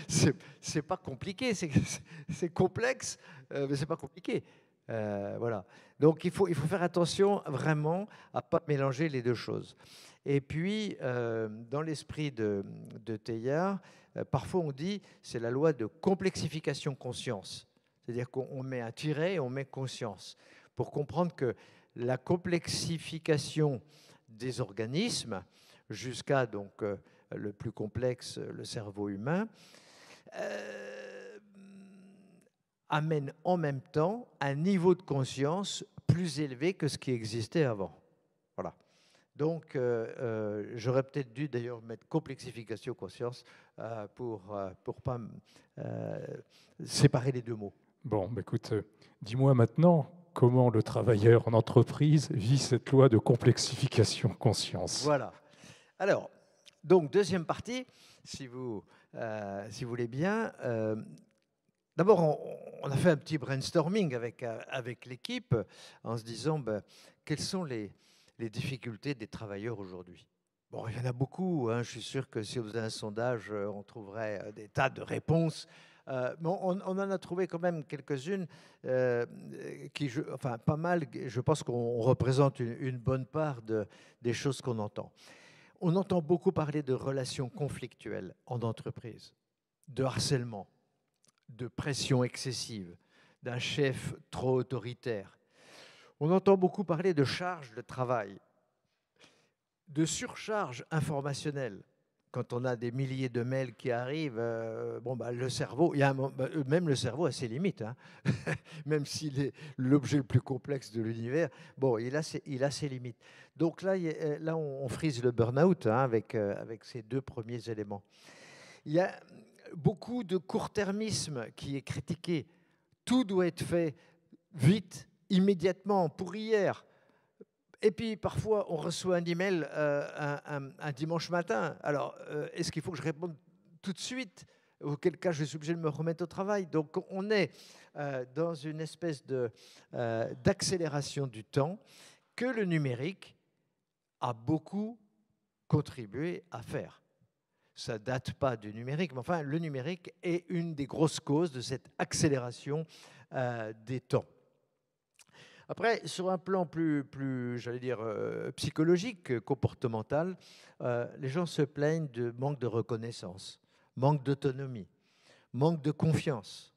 C'est pas compliqué, c'est complexe, mais c'est pas compliqué. Voilà. Donc il faut faire attention vraiment à pas mélanger les deux choses. Et puis dans l'esprit de Teilhard, parfois on dit c'est la loi de complexification conscience. C'est-à-dire qu'on met un tiret et on met conscience pour comprendre que la complexification des organismes jusqu'à donc le plus complexe, le cerveau humain, amène en même temps un niveau de conscience plus élevé que ce qui existait avant. Voilà. Donc, j'aurais peut-être dû d'ailleurs mettre complexification conscience pour pas séparer les deux mots. Bon, bah écoute, dis-moi maintenant comment le travailleur en entreprise vit cette loi de complexification conscience. Voilà. Alors, donc, deuxième partie, si vous voulez bien. D'abord, on a fait un petit brainstorming avec l'équipe en se disant ben, quelles sont les difficultés des travailleurs aujourd'hui. Bon, il y en a beaucoup. Hein, je suis sûr que si on faisait un sondage, on trouverait des tas de réponses. Mais on en a trouvé quand même quelques-unes enfin pas mal. Je pense qu'on représente une bonne part des choses qu'on entend. On entend beaucoup parler de relations conflictuelles en entreprise, de harcèlement, de pression excessive, d'un chef trop autoritaire. On entend beaucoup parler de charge de travail, de surcharge informationnelle. Quand on a des milliers de mails qui arrivent, bon, bah, le cerveau, même le cerveau a ses limites. Hein. Même s'il est l'objet le plus complexe de l'univers, bon, il a ses limites. Donc là, on frise le burn-out hein, avec ces deux premiers éléments. Il y a beaucoup de court-termisme qui est critiqué. Tout doit être fait vite, immédiatement, pour hier. Et puis, parfois, on reçoit un email un dimanche matin. Alors, est-ce qu'il faut que je réponde tout de suite? Auquel cas, je suis obligé de me remettre au travail. Donc, on est dans une espèce d'accélération du temps que le numérique a beaucoup contribué à faire. Ça ne date pas du numérique, mais enfin, le numérique est une des grosses causes de cette accélération des temps. Après, sur un plan plus j'allais dire, psychologique, comportemental, les gens se plaignent de manque de reconnaissance, manque d'autonomie, manque de confiance.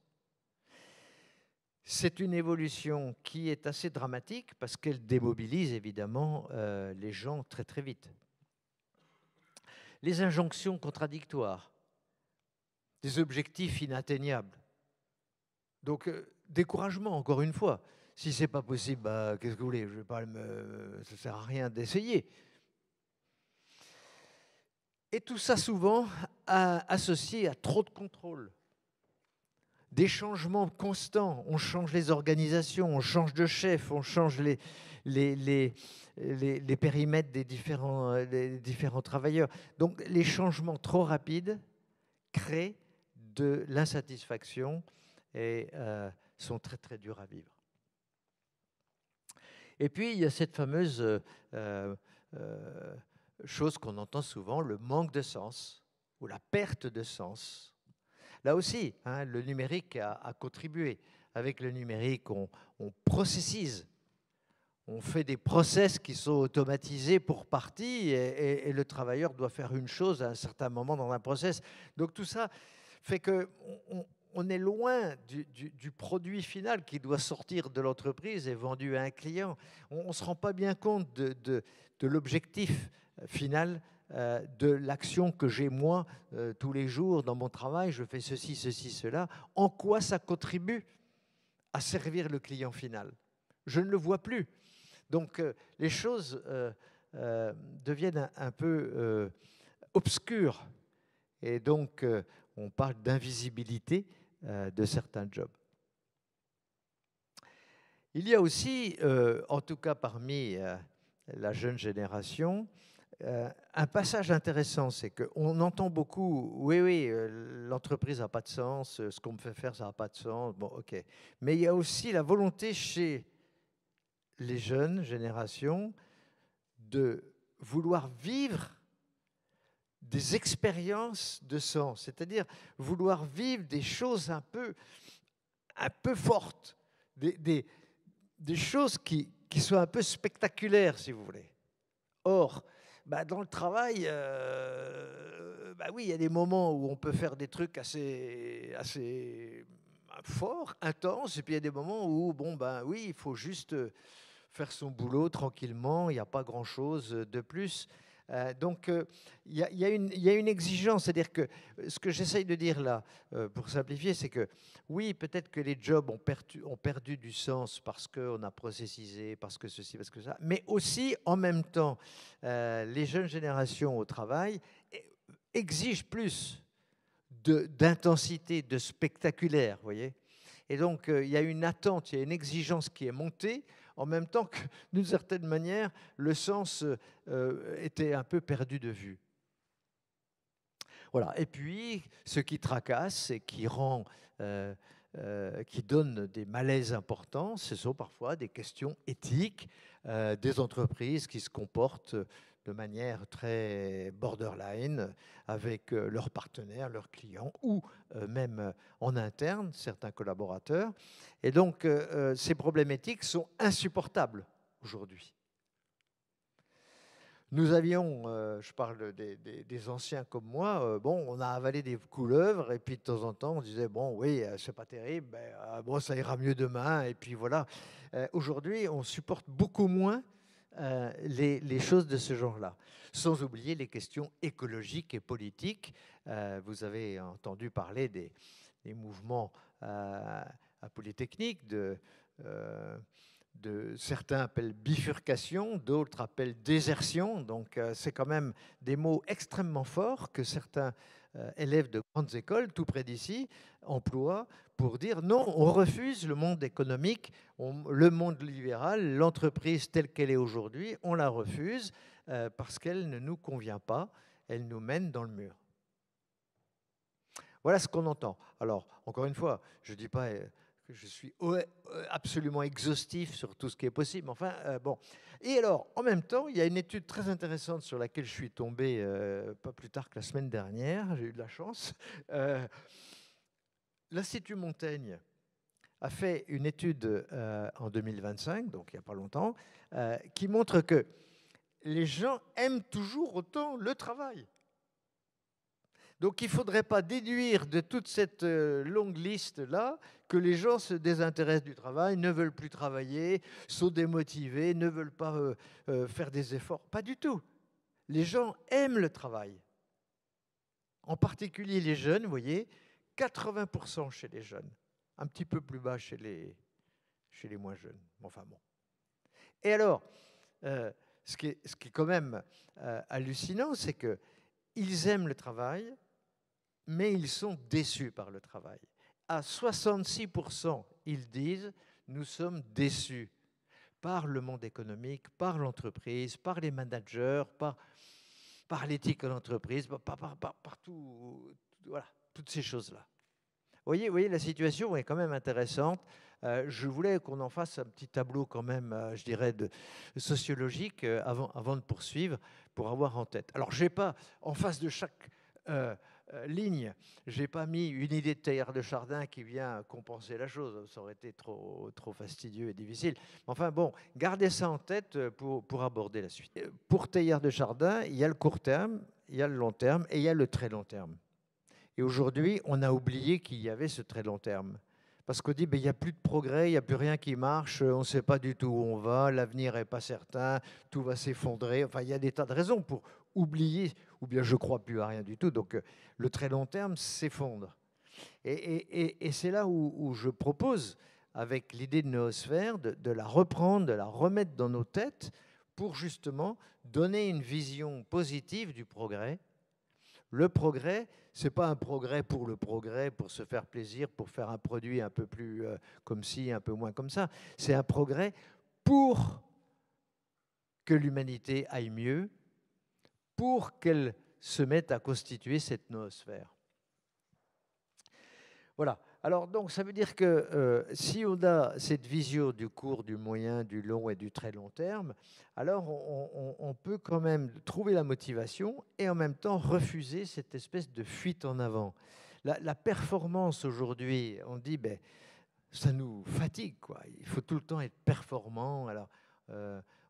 C'est une évolution qui est assez dramatique parce qu'elle démobilise évidemment les gens très très vite. Les injonctions contradictoires, des objectifs inatteignables. Donc, découragement, encore une fois. Si ce n'est pas possible, bah, qu'est-ce que vous voulez? Ça ne sert à rien d'essayer. Et tout ça souvent associé à trop de contrôle. des changements constants. On change les organisations, on change de chef, on change les périmètres des différents travailleurs. Donc les changements trop rapides créent de l'insatisfaction et sont très très durs à vivre. Et puis il y a cette fameuse chose qu'on entend souvent, le manque de sens ou la perte de sens. Là aussi, hein, le numérique a contribué. Avec le numérique, on processise. On fait des process qui sont automatisés pour partie et le travailleur doit faire une chose à un certain moment dans un process. Donc tout ça fait qu'on est loin du produit final qui doit sortir de l'entreprise et vendu à un client. On ne se rend pas bien compte de l'objectif final de l'action que j'ai moi tous les jours dans mon travail. Je fais ceci, ceci, cela. En quoi ça contribue à servir le client final? Je ne le vois plus. Donc les choses deviennent un peu obscures. Et donc on parle d'invisibilité de certains jobs. Il y a aussi, en tout cas parmi la jeune génération, un passage intéressant, c'est qu'on entend beaucoup, oui, l'entreprise n'a pas de sens, ce qu'on me fait faire, ça n'a pas de sens, bon, ok. Mais il y a aussi la volonté chez les jeunes générations de vouloir vivre des expériences de sens, c'est-à-dire vouloir vivre des choses un peu fortes, des choses qui soient un peu spectaculaires, si vous voulez. Or, dans le travail, oui, il y a des moments où on peut faire des trucs assez forts, intenses, et puis il y a des moments où, oui, il faut juste faire son boulot tranquillement, il n'y a pas grand-chose de plus. Donc, il y a une exigence, c'est-à-dire que ce que j'essaye de dire là, pour simplifier, c'est que oui, peut-être que les jobs ont perdu du sens parce qu'on a processisé, parce que ceci, parce que ça, mais aussi, en même temps, les jeunes générations au travail exigent plus d'intensité, de spectaculaire, vous voyez. Et donc, il y a une attente, il y a une exigence qui est montée, en même temps que, d'une certaine manière, le sens était un peu perdu de vue. Voilà. Et puis, ce qui tracasse et qui donne des malaises importants, ce sont parfois des questions éthiques des entreprises qui se comportent de manière très borderline avec leurs partenaires, leurs clients ou même en interne, certains collaborateurs. Et donc, ces problématiques sont insupportables aujourd'hui. Nous avions, je parle des anciens comme moi, on a avalé des couleuvres et puis de temps en temps on disait bon oui c'est pas terrible, ça ira mieux demain et puis voilà. Aujourd'hui on supporte beaucoup moins les choses de ce genre-là, sans oublier les questions écologiques et politiques. Vous avez entendu parler des mouvements à Polytechnique certains appellent bifurcation, d'autres appellent désertion. Donc c'est quand même des mots extrêmement forts que certains élèves de grandes écoles, tout près d'ici, emploient pour dire non, on refuse le monde économique, le monde libéral, l'entreprise telle qu'elle est aujourd'hui, on la refuse parce qu'elle ne nous convient pas, elle nous mène dans le mur. Voilà ce qu'on entend. Alors, encore une fois, je ne dis pas que je suis absolument exhaustif sur tout ce qui est possible. Enfin, bon. Et alors, en même temps, il y a une étude très intéressante sur laquelle je suis tombé pas plus tard que la semaine dernière. J'ai eu de la chance. L'Institut Montaigne a fait une étude en 2025, donc il n'y a pas longtemps, qui montre que les gens aiment toujours autant le travail. Donc il ne faudrait pas déduire de toute cette longue liste-là que les gens se désintéressent du travail, ne veulent plus travailler, sont démotivés, ne veulent pas faire des efforts. Pas du tout. Les gens aiment le travail. En particulier les jeunes, vous voyez, 80% chez les jeunes, un petit peu plus bas chez les moins jeunes. Enfin bon. Et alors, ce qui est quand même hallucinant, c'est qu'ils aiment le travail, mais ils sont déçus par le travail. à 66%, ils disent « nous sommes déçus » par le monde économique, par l'entreprise, par les managers, par l'éthique de l'entreprise, par tout, voilà, toutes ces choses-là. Vous voyez, la situation est quand même intéressante. Je voulais qu'on en fasse un petit tableau quand même, je dirais, sociologique avant de poursuivre, pour avoir en tête. Alors, je n'ai pas, en face de chaque ligne, je n'ai pas mis une idée de Teilhard de Chardin qui vient compenser la chose. Ça aurait été trop fastidieux et difficile. Enfin bon, gardez ça en tête pour aborder la suite. Pour Teilhard de Chardin, il y a le court terme, il y a le long terme et il y a le très long terme. Et aujourd'hui, on a oublié qu'il y avait ce très long terme. Parce qu'on dit, ben, il n'y a plus de progrès, il n'y a plus rien qui marche, on ne sait pas du tout où on va, l'avenir n'est pas certain, tout va s'effondrer. Enfin, il y a des tas de raisons pour oublier, ou bien je ne crois plus à rien du tout. Donc, le très long terme s'effondre. Et c'est là où je propose, avec l'idée de Noosphère, de la reprendre, de la remettre dans nos têtes, pour justement donner une vision positive du progrès. Le progrès, ce n'est pas un progrès, pour se faire plaisir, pour faire un produit un peu plus comme ci, un peu moins comme ça. C'est un progrès pour que l'humanité aille mieux, pour qu'elle se mette à constituer cette noosphère. Voilà. Alors, donc, ça veut dire que si on a cette vision du court, du moyen, du long et du très long terme, alors on peut quand même trouver la motivation et en même temps refuser cette espèce de fuite en avant. La performance aujourd'hui, on dit, ben, ça nous fatigue, quoi. Il faut tout le temps être performant. Alors,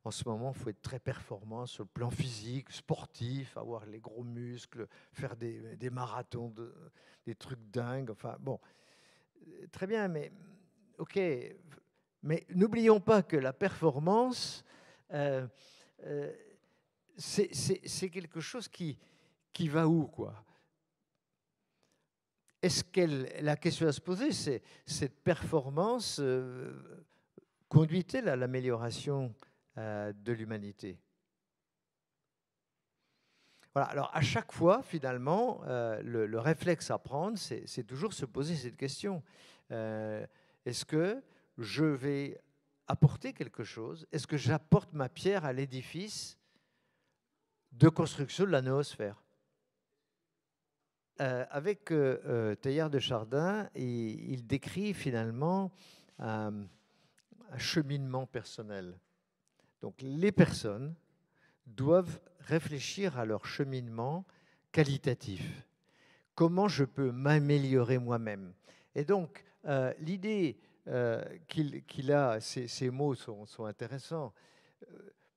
en ce moment, il faut être très performant sur le plan physique, sportif, avoir les gros muscles, faire des marathons, des trucs dingues. Enfin, bon. Très bien, mais ok, mais n'oublions pas que la performance, c'est quelque chose qui va où, quoi? Est-ce la question à se poser, c'est cette performance conduit-elle à l'amélioration de l'humanité? Voilà, alors à chaque fois, finalement, le réflexe à prendre, c'est toujours se poser cette question. Est-ce que je vais apporter quelque chose? Est-ce que j'apporte ma pierre à l'édifice de construction de la noosphère? Avec Teilhard de Chardin, il décrit finalement un cheminement personnel. Donc les personnes doivent réfléchir à leur cheminement qualitatif. Comment je peux m'améliorer moi-même? Et donc, l'idée qu'il a, ces mots sont intéressants,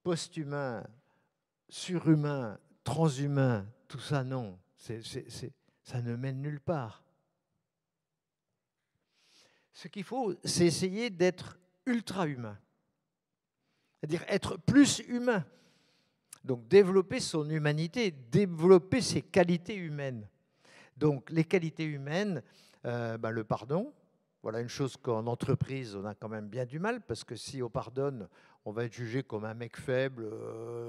post-humain, surhumain, transhumain, tout ça, non, ça ne mène nulle part. Ce qu'il faut, c'est essayer d'être ultra-humain, c'est-à-dire être plus humain. Donc développer son humanité, développer ses qualités humaines. Donc les qualités humaines, le pardon, voilà une chose qu'en entreprise, on a quand même bien du mal, parce que si on pardonne, on va être jugé comme un mec faible,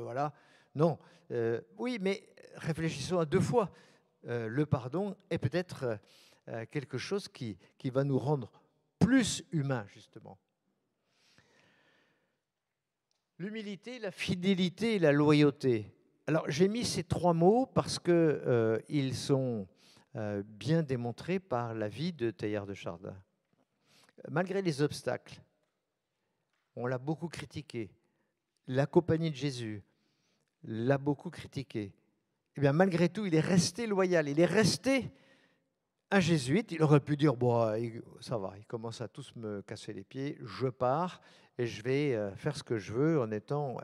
voilà. Non, oui, mais réfléchissons à deux fois. Le pardon est peut-être quelque chose qui va nous rendre plus humains, justement. L'humilité, la fidélité et la loyauté. Alors, j'ai mis ces trois mots parce qu'ils sont bien démontrés par la vie de Teilhard de Chardin. Malgré les obstacles, on l'a beaucoup critiqué. La Compagnie de Jésus l'a beaucoup critiqué. Eh bien, malgré tout, il est resté loyal. Il est resté un jésuite. Il aurait pu dire, bon, ça va, il commence à tous me casser les pieds, je pars et je vais faire ce que je veux en étant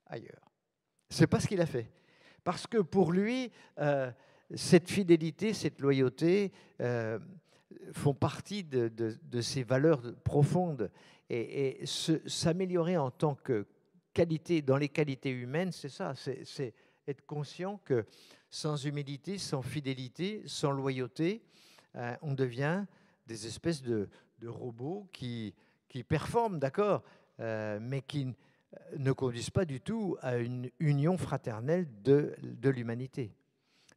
ailleurs. Ce n'est pas ce qu'il a fait. Parce que pour lui, cette fidélité, cette loyauté font partie de ses valeurs profondes. Et s'améliorer en tant que qualité, dans les qualités humaines, c'est ça, c'est être conscient que sans humilité, sans fidélité, sans loyauté, on devient des espèces de robots qui performent, d'accord, mais qui ne conduisent pas du tout à une union fraternelle de l'humanité.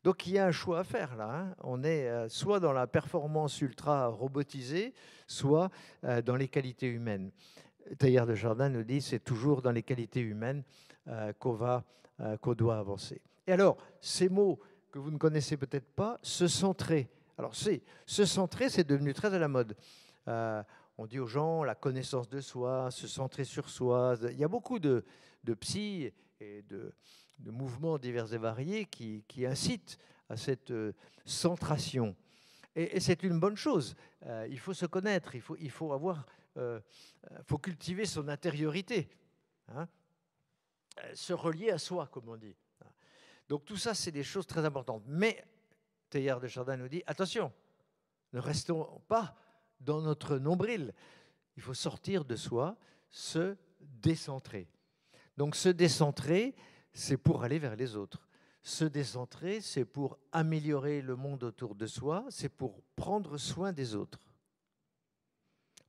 Donc il y a un choix à faire là, hein. On est soit dans la performance ultra robotisée, soit dans les qualités humaines. Teilhard de Chardin nous dit c'est toujours dans les qualités humaines qu'on doit avancer. Et alors, ces mots que vous ne connaissez peut-être pas, se centrer. Alors, se centrer, c'est devenu très à la mode. On dit aux gens la connaissance de soi, se centrer sur soi. Il y a beaucoup de psy et de mouvements divers et variés qui incitent à cette centration. Et c'est une bonne chose. Il faut se connaître, il faut cultiver son intériorité, hein, se relier à soi, comme on dit. Donc tout ça, c'est des choses très importantes. Mais Teilhard de Chardin nous dit, attention, ne restons pas dans notre nombril. Il faut sortir de soi, se décentrer. Donc se décentrer, c'est pour aller vers les autres. Se décentrer, c'est pour améliorer le monde autour de soi, c'est pour prendre soin des autres.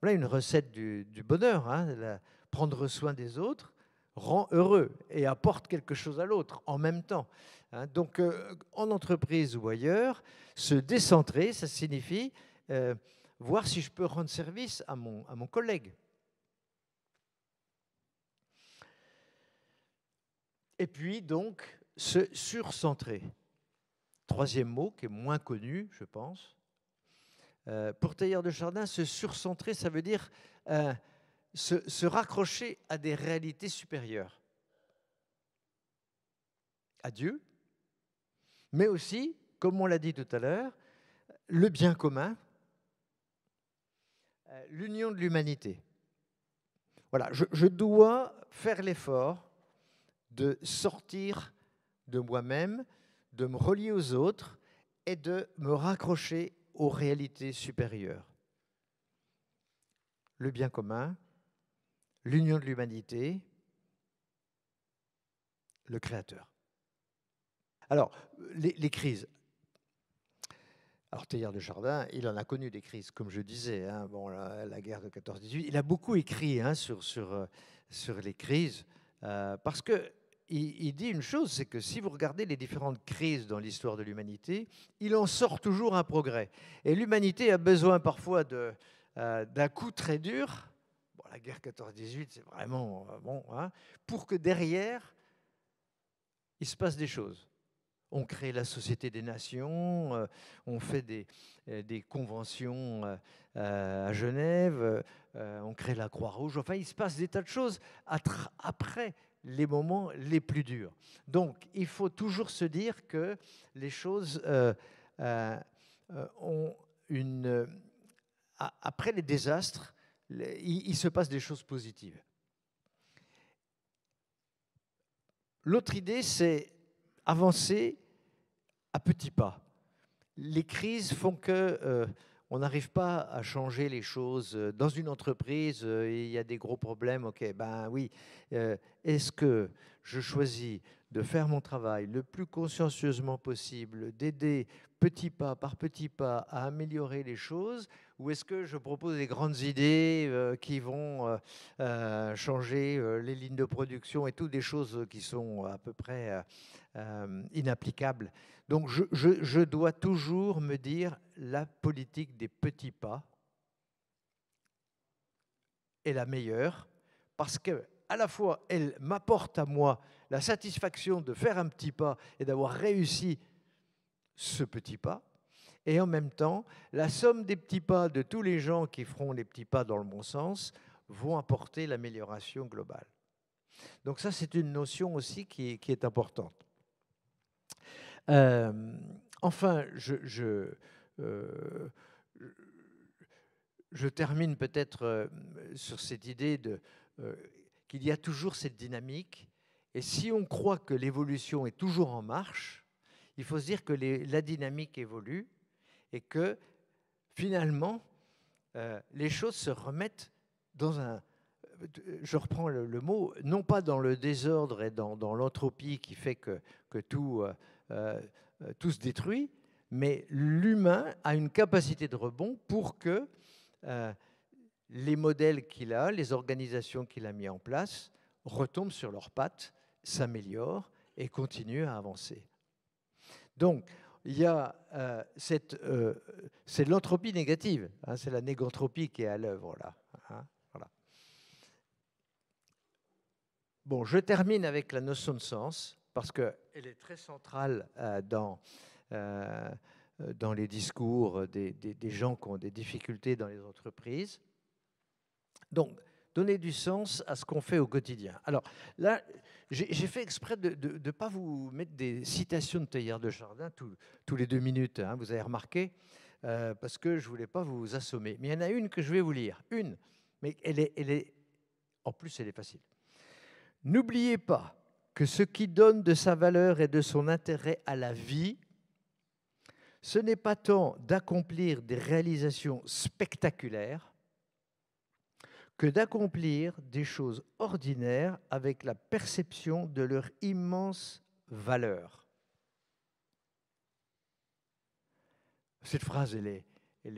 Voilà une recette du bonheur, hein. Prendre soin des autres rend heureux et apporte quelque chose à l'autre en même temps, hein. Donc, en entreprise ou ailleurs, se décentrer, ça signifie voir si je peux rendre service à mon collègue. Et puis, donc, se surcentrer. Troisième mot qui est moins connu, je pense. Pour Teilhard de Chardin, se surcentrer, ça veut dire se raccrocher à des réalités supérieures. À Dieu, mais aussi, comme on l'a dit tout à l'heure, le bien commun, l'union de l'humanité. Voilà, je dois faire l'effort de sortir de moi-même, de me relier aux autres et de me raccrocher aux réalités supérieures. Le bien commun, l'union de l'humanité, le Créateur. Alors, les crises. Alors, Teilhard de Chardin, il en a connu des crises, comme je disais, hein. Bon, la guerre de 14-18, il a beaucoup écrit, hein, sur les crises, parce que il dit une chose, c'est que si vous regardez les différentes crises dans l'histoire de l'humanité, il en sort toujours un progrès. Et l'humanité a besoin parfois d'un coup très dur. Bon, la guerre 14-18, c'est vraiment bon, hein, pour que derrière, il se passe des choses. On crée la Société des Nations, on fait des conventions à Genève, on crée la Croix-Rouge. Enfin, il se passe des tas de choses après les moments les plus durs. Donc, il faut toujours se dire que les choses ont une... Après les désastres, il se passe des choses positives. L'autre idée, c'est avancer à petits pas. Les crises font que on n'arrive pas à changer les choses. Dans une entreprise, il y a des gros problèmes. Ok, ben oui. Est-ce que je choisis de faire mon travail le plus consciencieusement possible, d'aider petit pas par petit pas à améliorer les choses, ou est-ce que je propose des grandes idées qui vont changer les lignes de production et toutes des choses qui sont à peu près inapplicables? Donc je dois toujours me dire la politique des petits pas est la meilleure parce que à la fois elle m'apporte à moi la satisfaction de faire un petit pas et d'avoir réussi ce petit pas, et en même temps la somme des petits pas de tous les gens qui feront les petits pas dans le bon sens vont apporter l'amélioration globale. Donc ça, c'est une notion aussi qui est importante. Enfin, je termine peut-être sur cette idée qu'il y a toujours cette dynamique. Et si on croit que l'évolution est toujours en marche, il faut se dire que la dynamique évolue et que finalement, les choses se remettent dans un... Je reprends le mot, non pas dans le désordre et dans l'entropie qui fait que tout se détruit, mais l'humain a une capacité de rebond pour que les modèles qu'il a, les organisations qu'il a mis en place, retombent sur leurs pattes, s'améliorent et continuent à avancer. Donc, il y a c'est l'entropie négative, hein, c'est la négantropie qui est à l'œuvre là. Hein, voilà. Bon, je termine avec la notion de sens, parce qu'elle est très centrale dans les discours des gens qui ont des difficultés dans les entreprises. Donc, donner du sens à ce qu'on fait au quotidien. Alors là, j'ai fait exprès de ne pas vous mettre des citations de Teilhard de Chardin tous les 2 minutes, hein, vous avez remarqué, parce que je ne voulais pas vous assommer. Mais il y en a une que je vais vous lire, une, mais en plus elle est facile. N'oubliez pas que ce qui donne de sa valeur et de son intérêt à la vie, ce n'est pas tant d'accomplir des réalisations spectaculaires que d'accomplir des choses ordinaires avec la perception de leur immense valeur. Cette phrase, elle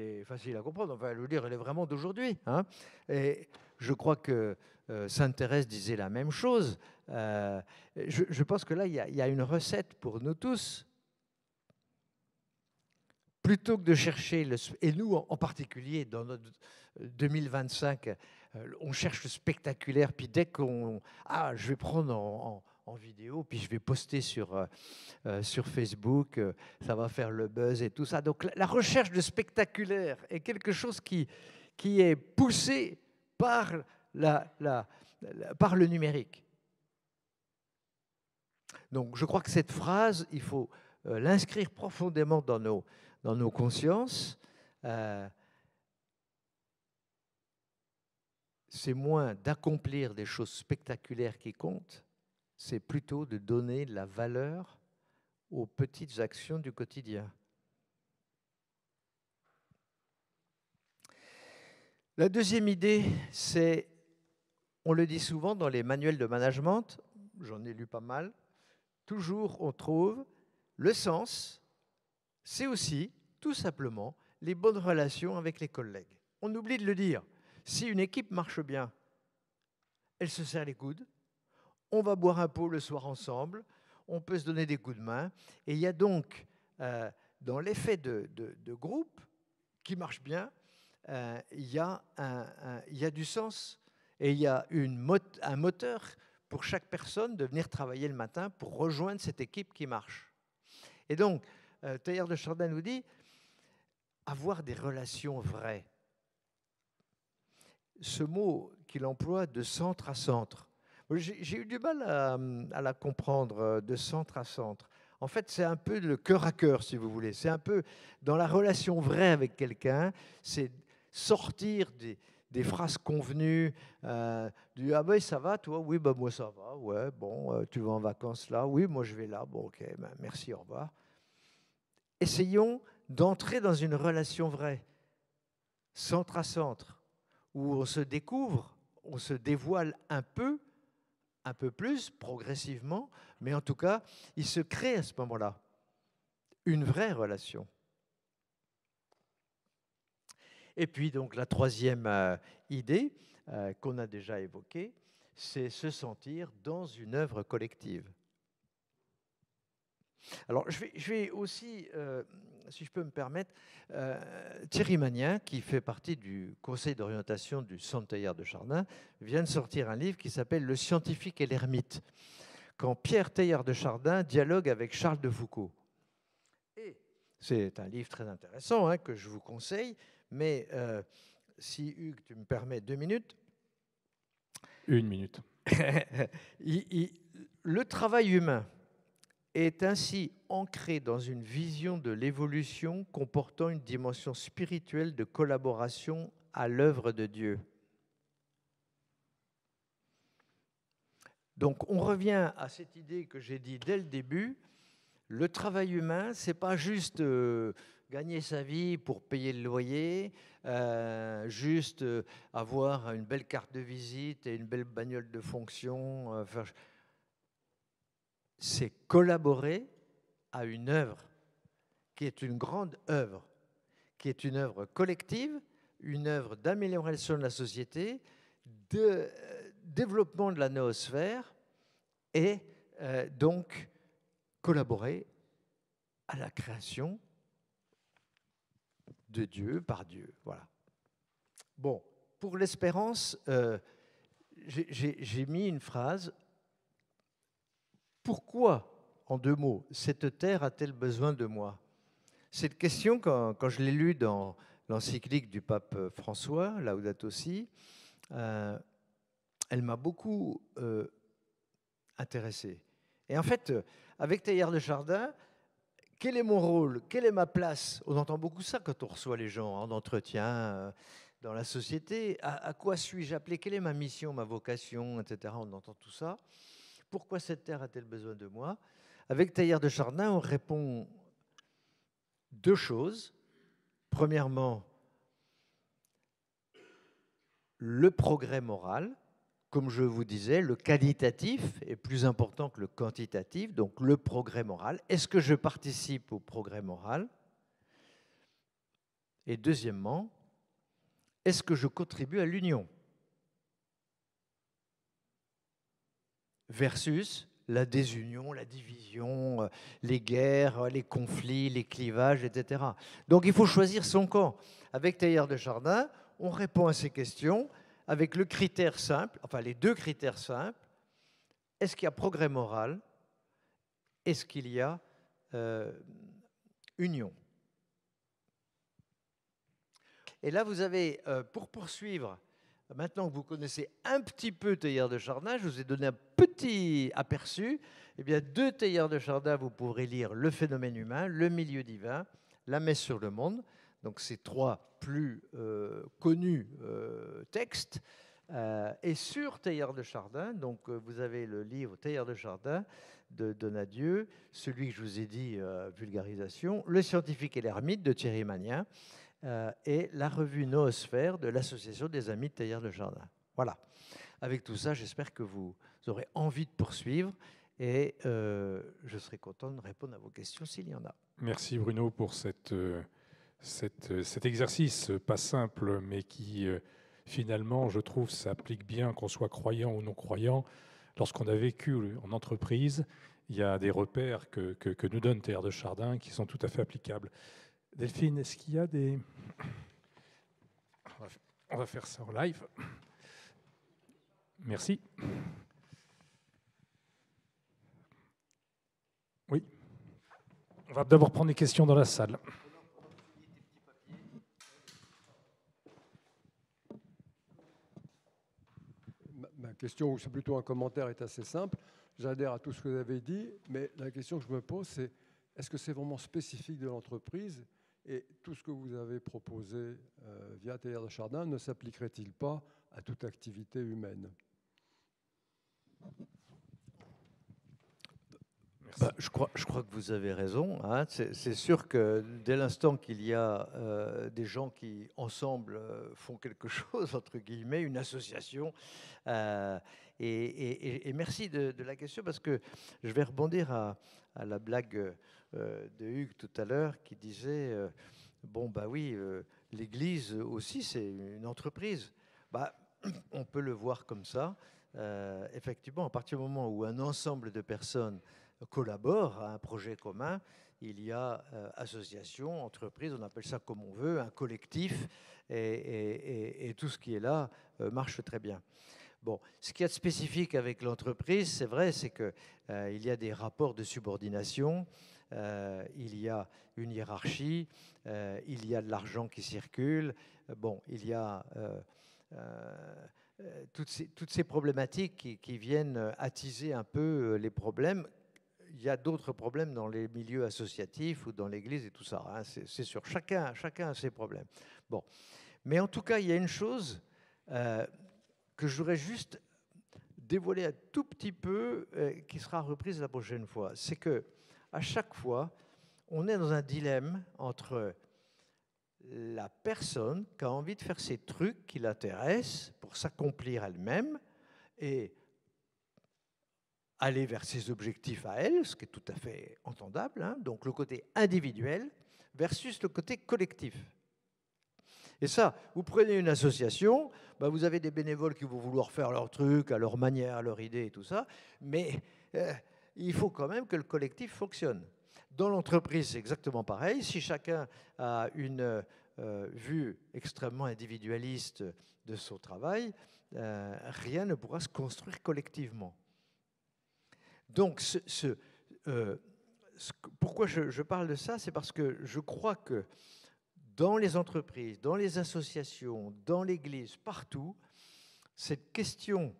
est facile à comprendre. Enfin, je veux dire, elle est vraiment d'aujourd'hui. Hein. Et je crois que Sainte Thérèse disait la même chose. Je pense que là, il y a une recette pour nous tous. Plutôt que de chercher, et nous en particulier, dans notre 2025, on cherche le spectaculaire, puis dès qu'on... Ah, je vais prendre en vidéo, puis je vais poster sur Facebook, ça va faire le buzz et tout ça. Donc la recherche de spectaculaire est quelque chose qui est poussé par, par le numérique. Donc je crois que cette phrase, il faut l'inscrire profondément dans nos consciences. C'est moins d'accomplir des choses spectaculaires qui comptent, c'est plutôt de donner de la valeur aux petites actions du quotidien. La deuxième idée, c'est, on le dit souvent dans les manuels de management, j'en ai lu pas mal, toujours on trouve le sens, c'est aussi tout simplement les bonnes relations avec les collègues. On oublie de le dire. Si une équipe marche bien, elle se serre les coudes, on va boire un pot le soir ensemble, on peut se donner des coups de main, et il y a donc, dans l'effet de groupe qui marche bien, il y a du sens, et il y a un moteur pour chaque personne de venir travailler le matin pour rejoindre cette équipe qui marche. Et donc, Teilhard de Chardin nous dit, avoir des relations vraies. Ce mot qu'il emploie de centre à centre, j'ai eu du mal à la comprendre, de centre à centre. En fait, c'est un peu le cœur à cœur, si vous voulez. C'est un peu dans la relation vraie avec quelqu'un, c'est sortir des phrases convenues, du « Ah ben ça va, toi? Oui, ben moi ça va. Ouais, bon, tu vas en vacances là? Oui, moi je vais là. Bon, ok, ben, merci, au revoir. » Essayons d'entrer dans une relation vraie, centre à centre, où on se découvre, on se dévoile un peu plus, progressivement, mais en tout cas, il se crée à ce moment-là une vraie relation. Et puis, donc, la troisième idée qu'on a déjà évoquée, c'est se sentir dans une œuvre collective. Alors, je vais aussi, si je peux me permettre, Thierry Magnin, qui fait partie du conseil d'orientation du Centre Teilhard de Chardin, vient de sortir un livre qui s'appelle « Le scientifique et l'ermite », quand Pierre Teilhard de Chardin dialogue avec Charles de Foucault. Et c'est un livre très intéressant, hein, que je vous conseille, mais si Hugues, tu me permets 2 minutes. 1 minute. Le travail humain est ainsi ancré dans une vision de l'évolution comportant une dimension spirituelle de collaboration à l'œuvre de Dieu. Donc on revient à cette idée que j'ai dit dès le début, le travail humain, ce n'est pas juste gagner sa vie pour payer le loyer, juste avoir une belle carte de visite et une belle bagnole de fonction. C'est collaborer à une œuvre qui est une grande œuvre, qui est une œuvre collective, une œuvre d'amélioration de la société, de développement de la noosphère et donc collaborer à la création de Dieu par Dieu. Voilà. Bon, pour l'espérance, j'ai mis une phrase. Pourquoi, en 2 mots, cette terre a-t-elle besoin de moi? Cette question, quand je l'ai lue dans l'encyclique du pape François, Laudato Si, elle m'a beaucoup intéressé. Et en fait, avec Teilhard de Chardin, quel est mon rôle? Quelle est ma place? On entend beaucoup ça quand on reçoit les gens en entretien dans la société. À quoi suis-je appelé? Quelle est ma mission, ma vocation, etc. On entend tout ça. Pourquoi cette terre a-t-elle besoin de moi? Avec Teilhard de Chardin, on répond 2 choses. Premièrement, le progrès moral. Comme je vous disais, le qualitatif est plus important que le quantitatif, donc le progrès moral. Est-ce que je participe au progrès moral? Et deuxièmement, est-ce que je contribue à l'union? Versus la désunion, la division, les guerres, les conflits, les clivages, etc. Donc il faut choisir son camp. Avec Teilhard de Chardin, on répond à ces questions avec le critère simple, enfin les 2 critères simples. Est-ce qu'il y a progrès moral? Est-ce qu'il y a union? Et là, vous avez, pour poursuivre, maintenant que vous connaissez un petit peu Teilhard de Chardin, je vous ai donné un petit aperçu. Eh bien, de Teilhard de Chardin, vous pourrez lire Le phénomène humain, Le milieu divin, La messe sur le monde. Donc, ces 3 plus connus textes. Et sur Teilhard de Chardin, donc vous avez le livre Teilhard de Chardin de Donadieu, celui que je vous ai dit, vulgarisation, Le scientifique et l'ermite de Thierry Magnin, et la revue Noosphère de l'Association des Amis de Teilhard de Chardin. Voilà. Avec tout ça, j'espère que vous aurez envie de poursuivre et je serai content de répondre à vos questions s'il y en a. Merci Bruno pour cet exercice pas simple, mais qui finalement, je trouve, s'applique bien qu'on soit croyant ou non croyant. Lorsqu'on a vécu en entreprise, il y a des repères que nous donne Teilhard de Chardin qui sont tout à fait applicables. Delphine, est-ce qu'il y a des... On va faire ça en live. Merci. Oui. On va d'abord prendre des questions dans la salle. Ma question, ou c'est plutôt un commentaire, est assez simple. J'adhère à tout ce que vous avez dit, mais la question que je me pose, c'est est-ce que c'est vraiment spécifique de l'entreprise et tout ce que vous avez proposé via Teilhard de Chardin ne s'appliquerait-il pas à toute activité humaine? Je crois que vous avez raison. Hein. C'est sûr que dès l'instant qu'il y a des gens qui, ensemble, font quelque chose, entre guillemets, une association, et merci de la question, parce que je vais rebondir à la blague de Hugues tout à l'heure, qui disait, bon, bah oui, l'Église aussi, c'est une entreprise. Bah, on peut le voir comme ça. Effectivement, à partir du moment où un ensemble de personnes collaborent à un projet commun, il y a association, entreprise, on appelle ça comme on veut, un collectif, et tout ce qui est là marche très bien. Bon, ce qu'il y a de spécifique avec l'entreprise, c'est vrai, c'est qu'il y a des rapports de subordination, il y a une hiérarchie, il y a de l'argent qui circule, bon, il y a toutes ces problématiques qui viennent attiser un peu les problèmes. Il y a d'autres problèmes dans les milieux associatifs ou dans l'Église et tout ça. Hein, c'est sûr, chacun a ses problèmes. Bon. Mais en tout cas, il y a une chose que je voudrais juste dévoiler un tout petit peu, qui sera reprise la prochaine fois. C'est que à chaque fois, on est dans un dilemme entre la personne qui a envie de faire ces trucs qui l'intéressent pour s'accomplir elle-même et aller vers ses objectifs à elle, ce qui est tout à fait entendable, hein, donc le côté individuel versus le côté collectif. Et ça, vous prenez une association, bah vous avez des bénévoles qui vont vouloir faire leur truc, à leur manière, à leur idée et tout ça, mais il faut quand même que le collectif fonctionne. dans l'entreprise, c'est exactement pareil. Si chacun a une vue extrêmement individualiste de son travail, rien ne pourra se construire collectivement. Donc, pourquoi je parle de ça, c'est parce que je crois que dans les entreprises, dans les associations, dans l'Église, partout, cette question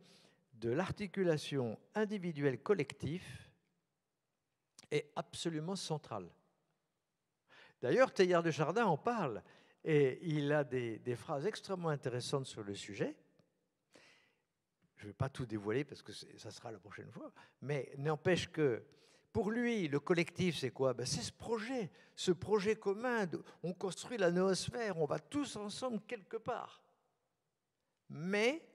de l'articulation individuelle-collective est absolument centrale. D'ailleurs, Teilhard de Chardin en parle, et il a des phrases extrêmement intéressantes sur le sujet. Je ne vais pas tout dévoiler parce que ça sera la prochaine fois, mais n'empêche que pour lui, le collectif, c'est quoi? Ben, c'est ce projet commun. On construit la noosphère, on va tous ensemble quelque part. Mais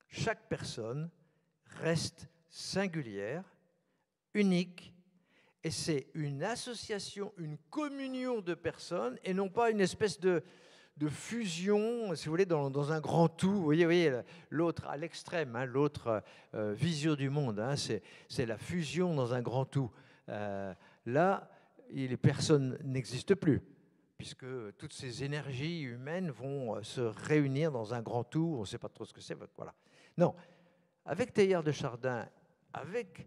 chaque personne reste singulière, unique, et c'est une association, une communion de personnes, et non pas une espèce de fusion, si vous voulez, dans un grand tout. Vous voyez l'autre à l'extrême, hein, l'autre vision du monde, hein, c'est la fusion dans un grand tout. Là, les personnes n'existent plus, puisque toutes ces énergies humaines vont se réunir dans un grand tout. On ne sait pas trop ce que c'est. Voilà. Non, avec Teilhard de Chardin, avec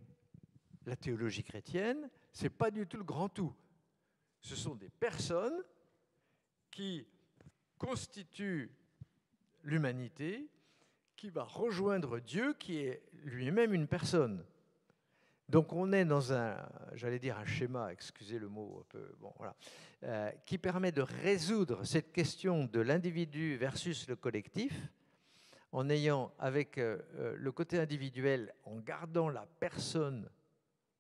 la théologie chrétienne, ce n'est pas du tout le grand tout. Ce sont des personnes qui constituent l'humanité, qui va rejoindre Dieu, qui est lui-même une personne. Donc on est dans j'allais dire un schéma, excusez le mot un peu, bon, voilà, qui permet de résoudre cette question de l'individu versus le collectif, en ayant avec le côté individuel, en gardant la personne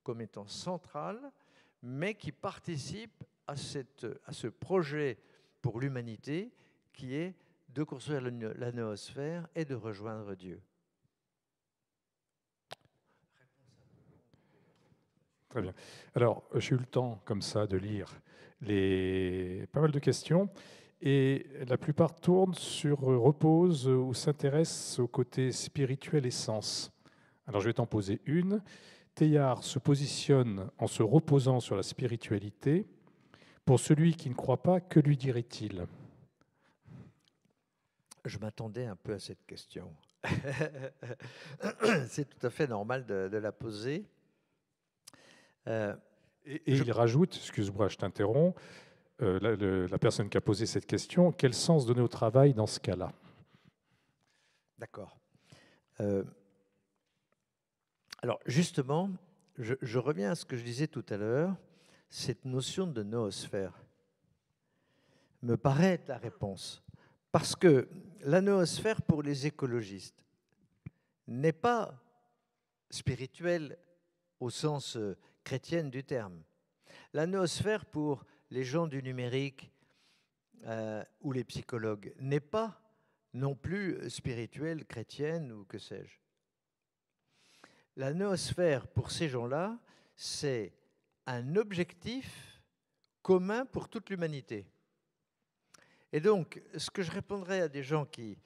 comme étant centrale, mais qui participe à ce projet pour l'humanité qui est de construire la noosphère et de rejoindre Dieu. Très bien. Alors, j'ai eu le temps, comme ça, de lire pas mal de questions, et la plupart reposent ou s'intéressent au côté spirituel et sens. Alors, je vais t'en poser une. Teilhard se positionne en se reposant sur la spiritualité. Pour celui qui ne croit pas, que lui dirait-il? Je m'attendais un peu à cette question. C'est tout à fait normal de la poser. Il rajoute, excuse-moi, je t'interromps, la personne qui a posé cette question, quel sens donner au travail dans ce cas-là? D'accord. Alors justement, je reviens à ce que je disais tout à l'heure, cette notion de noosphère me paraît être la réponse. Parce que la noosphère, pour les écologistes, n'est pas spirituelle au sens chrétien du terme. La noosphère, pour les gens du numérique ou les psychologues, n'est pas non plus spirituelle, chrétienne ou que sais-je. La noosphère, pour ces gens-là, c'est un objectif commun pour toute l'humanité. Et donc, ce que je répondrais à des gens qui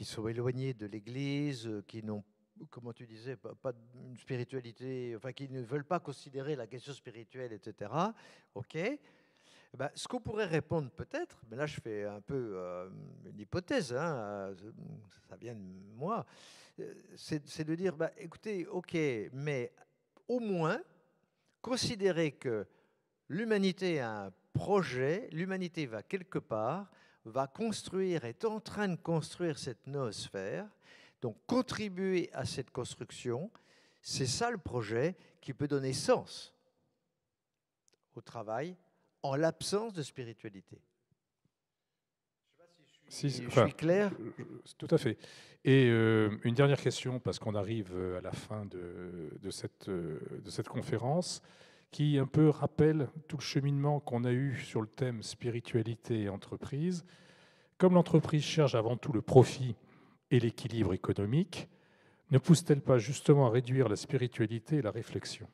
sont éloignés de l'Église, qui n'ont, comment tu disais, pas une spiritualité, enfin, qui ne veulent pas considérer la question spirituelle, etc. OK. Ben, ce qu'on pourrait répondre peut-être, mais là je fais un peu une hypothèse, hein, ça vient de moi, c'est de dire, ben, écoutez, OK, mais au moins, considérez que l'humanité a un projet, l'humanité va quelque part, va construire, est en train de construire cette noosphère, donc contribuer à cette construction, c'est ça le projet qui peut donner sens au travail en l'absence de spiritualité. Je ne sais pas si je suis clair. Tout à fait. Et une dernière question, parce qu'on arrive à la fin de cette conférence, qui un peu rappelle tout le cheminement qu'on a eu sur le thème spiritualité et entreprise. Comme l'entreprise cherche avant tout le profit et l'équilibre économique, ne pousse-t-elle pas justement à réduire la spiritualité et la réflexion?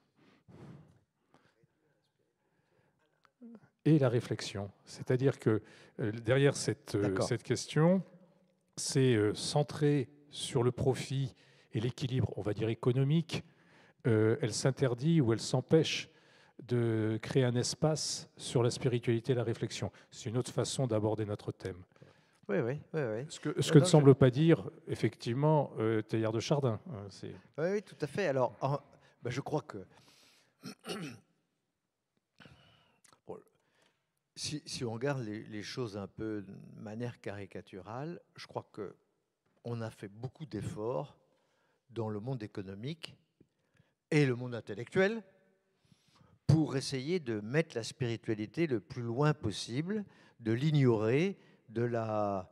Et la réflexion. C'est-à-dire que derrière cette question, c'est centré sur le profit et l'équilibre, on va dire économique, elle s'interdit ou elle s'empêche de créer un espace sur la spiritualité et la réflexion. C'est une autre façon d'aborder notre thème. Oui, oui, oui, oui. Ce que ne semble pas dire, effectivement, Teilhard de Chardin. Oui, oui, tout à fait. Alors, ben, je crois que bon, si on regarde les choses un peu de manière caricaturale, je crois qu'on a fait beaucoup d'efforts dans le monde économique et le monde intellectuel pour essayer de mettre la spiritualité le plus loin possible, de l'ignorer, de la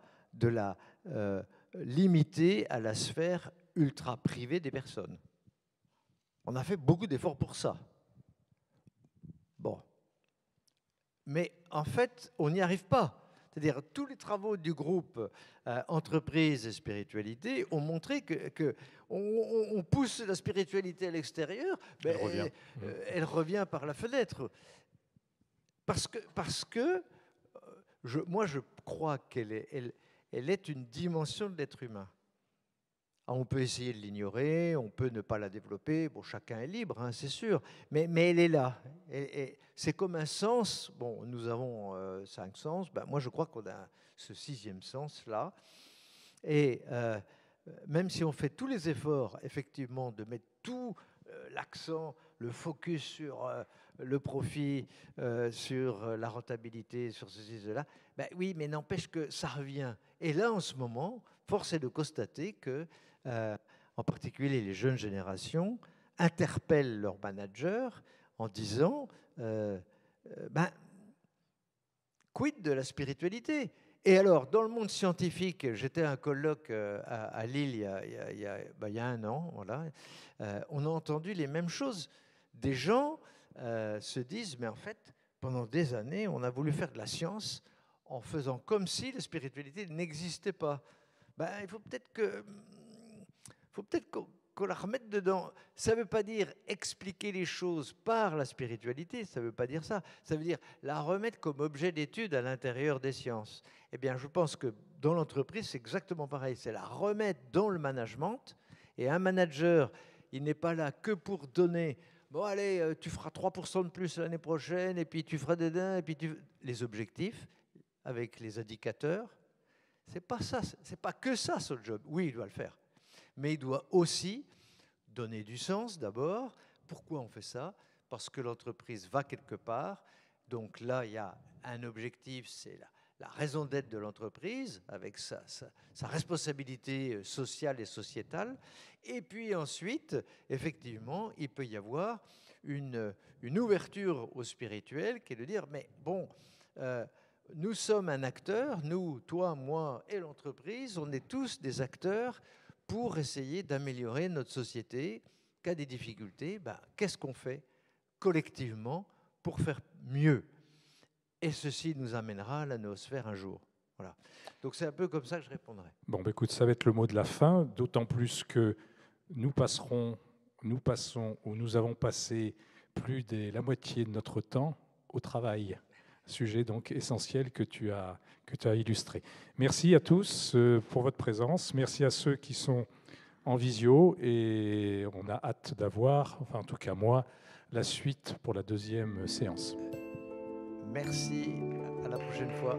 limiter à la sphère ultra privée des personnes. On a fait beaucoup d'efforts pour ça. Bon. Mais en fait, on n'y arrive pas. C'est-à-dire, tous les travaux du groupe Entreprise et Spiritualité ont montré qu'on pousse la spiritualité à l'extérieur, ben, elle revient par la fenêtre. Parce que moi, je crois qu'elle est une dimension de l'être humain. On peut essayer de l'ignorer, on peut ne pas la développer, bon, chacun est libre, hein, c'est sûr, mais elle est là. C'est comme un sens, bon, nous avons 5 sens, ben, moi je crois qu'on a ce 6e sens-là, et même si on fait tous les efforts, effectivement, de mettre tout l'accent, le focus sur le profit, sur la rentabilité, sur ceci, cela, ben oui, mais n'empêche que ça revient. Et là, en ce moment, force est de constater que en particulier les jeunes générations, interpellent leurs managers en disant ben, quid de la spiritualité? Et alors, dans le monde scientifique, j'étais à un colloque à Lille il y a 1 an, voilà, on a entendu les mêmes choses. Des gens se disent, mais en fait, pendant des années, on a voulu faire de la science en faisant comme si la spiritualité n'existait pas. Ben, il faut peut-être qu'on la remette dedans. Ça ne veut pas dire expliquer les choses par la spiritualité, ça ne veut pas dire ça. Ça veut dire la remettre comme objet d'étude à l'intérieur des sciences. Eh bien, je pense que dans l'entreprise, c'est exactement pareil. C'est la remettre dans le management. Et un manager, il n'est pas là que pour donner, bon allez, tu feras 3% de plus l'année prochaine, et puis tu feras des dents, et puis les objectifs avec les indicateurs. C'est pas ça, c'est pas que ça, son job. Oui, il doit le faire. Mais il doit aussi donner du sens d'abord. Pourquoi on fait ça? Parce que l'entreprise va quelque part. Donc là, il y a un objectif, c'est la raison d'être de l'entreprise, avec sa responsabilité sociale et sociétale. Et puis ensuite, effectivement, il peut y avoir une ouverture au spirituel qui est de dire, mais bon, nous sommes un acteur, nous, toi, moi et l'entreprise, on est tous des acteurs pour essayer d'améliorer notre société. Qu'à des difficultés, ben, qu'est-ce qu'on fait collectivement pour faire mieux? Et ceci nous amènera à la noosphère un jour. Voilà. Donc c'est un peu comme ça que je répondrai. Bon, bah écoute, ça va être le mot de la fin, d'autant plus que nous passons, ou nous avons passé plus de la moitié de notre temps au travail. Sujet donc essentiel que tu as illustré. Merci à tous pour votre présence. Merci à ceux qui sont en visio et on a hâte d'avoir, enfin en tout cas moi, la suite pour la 2e séance. Merci, à la prochaine fois.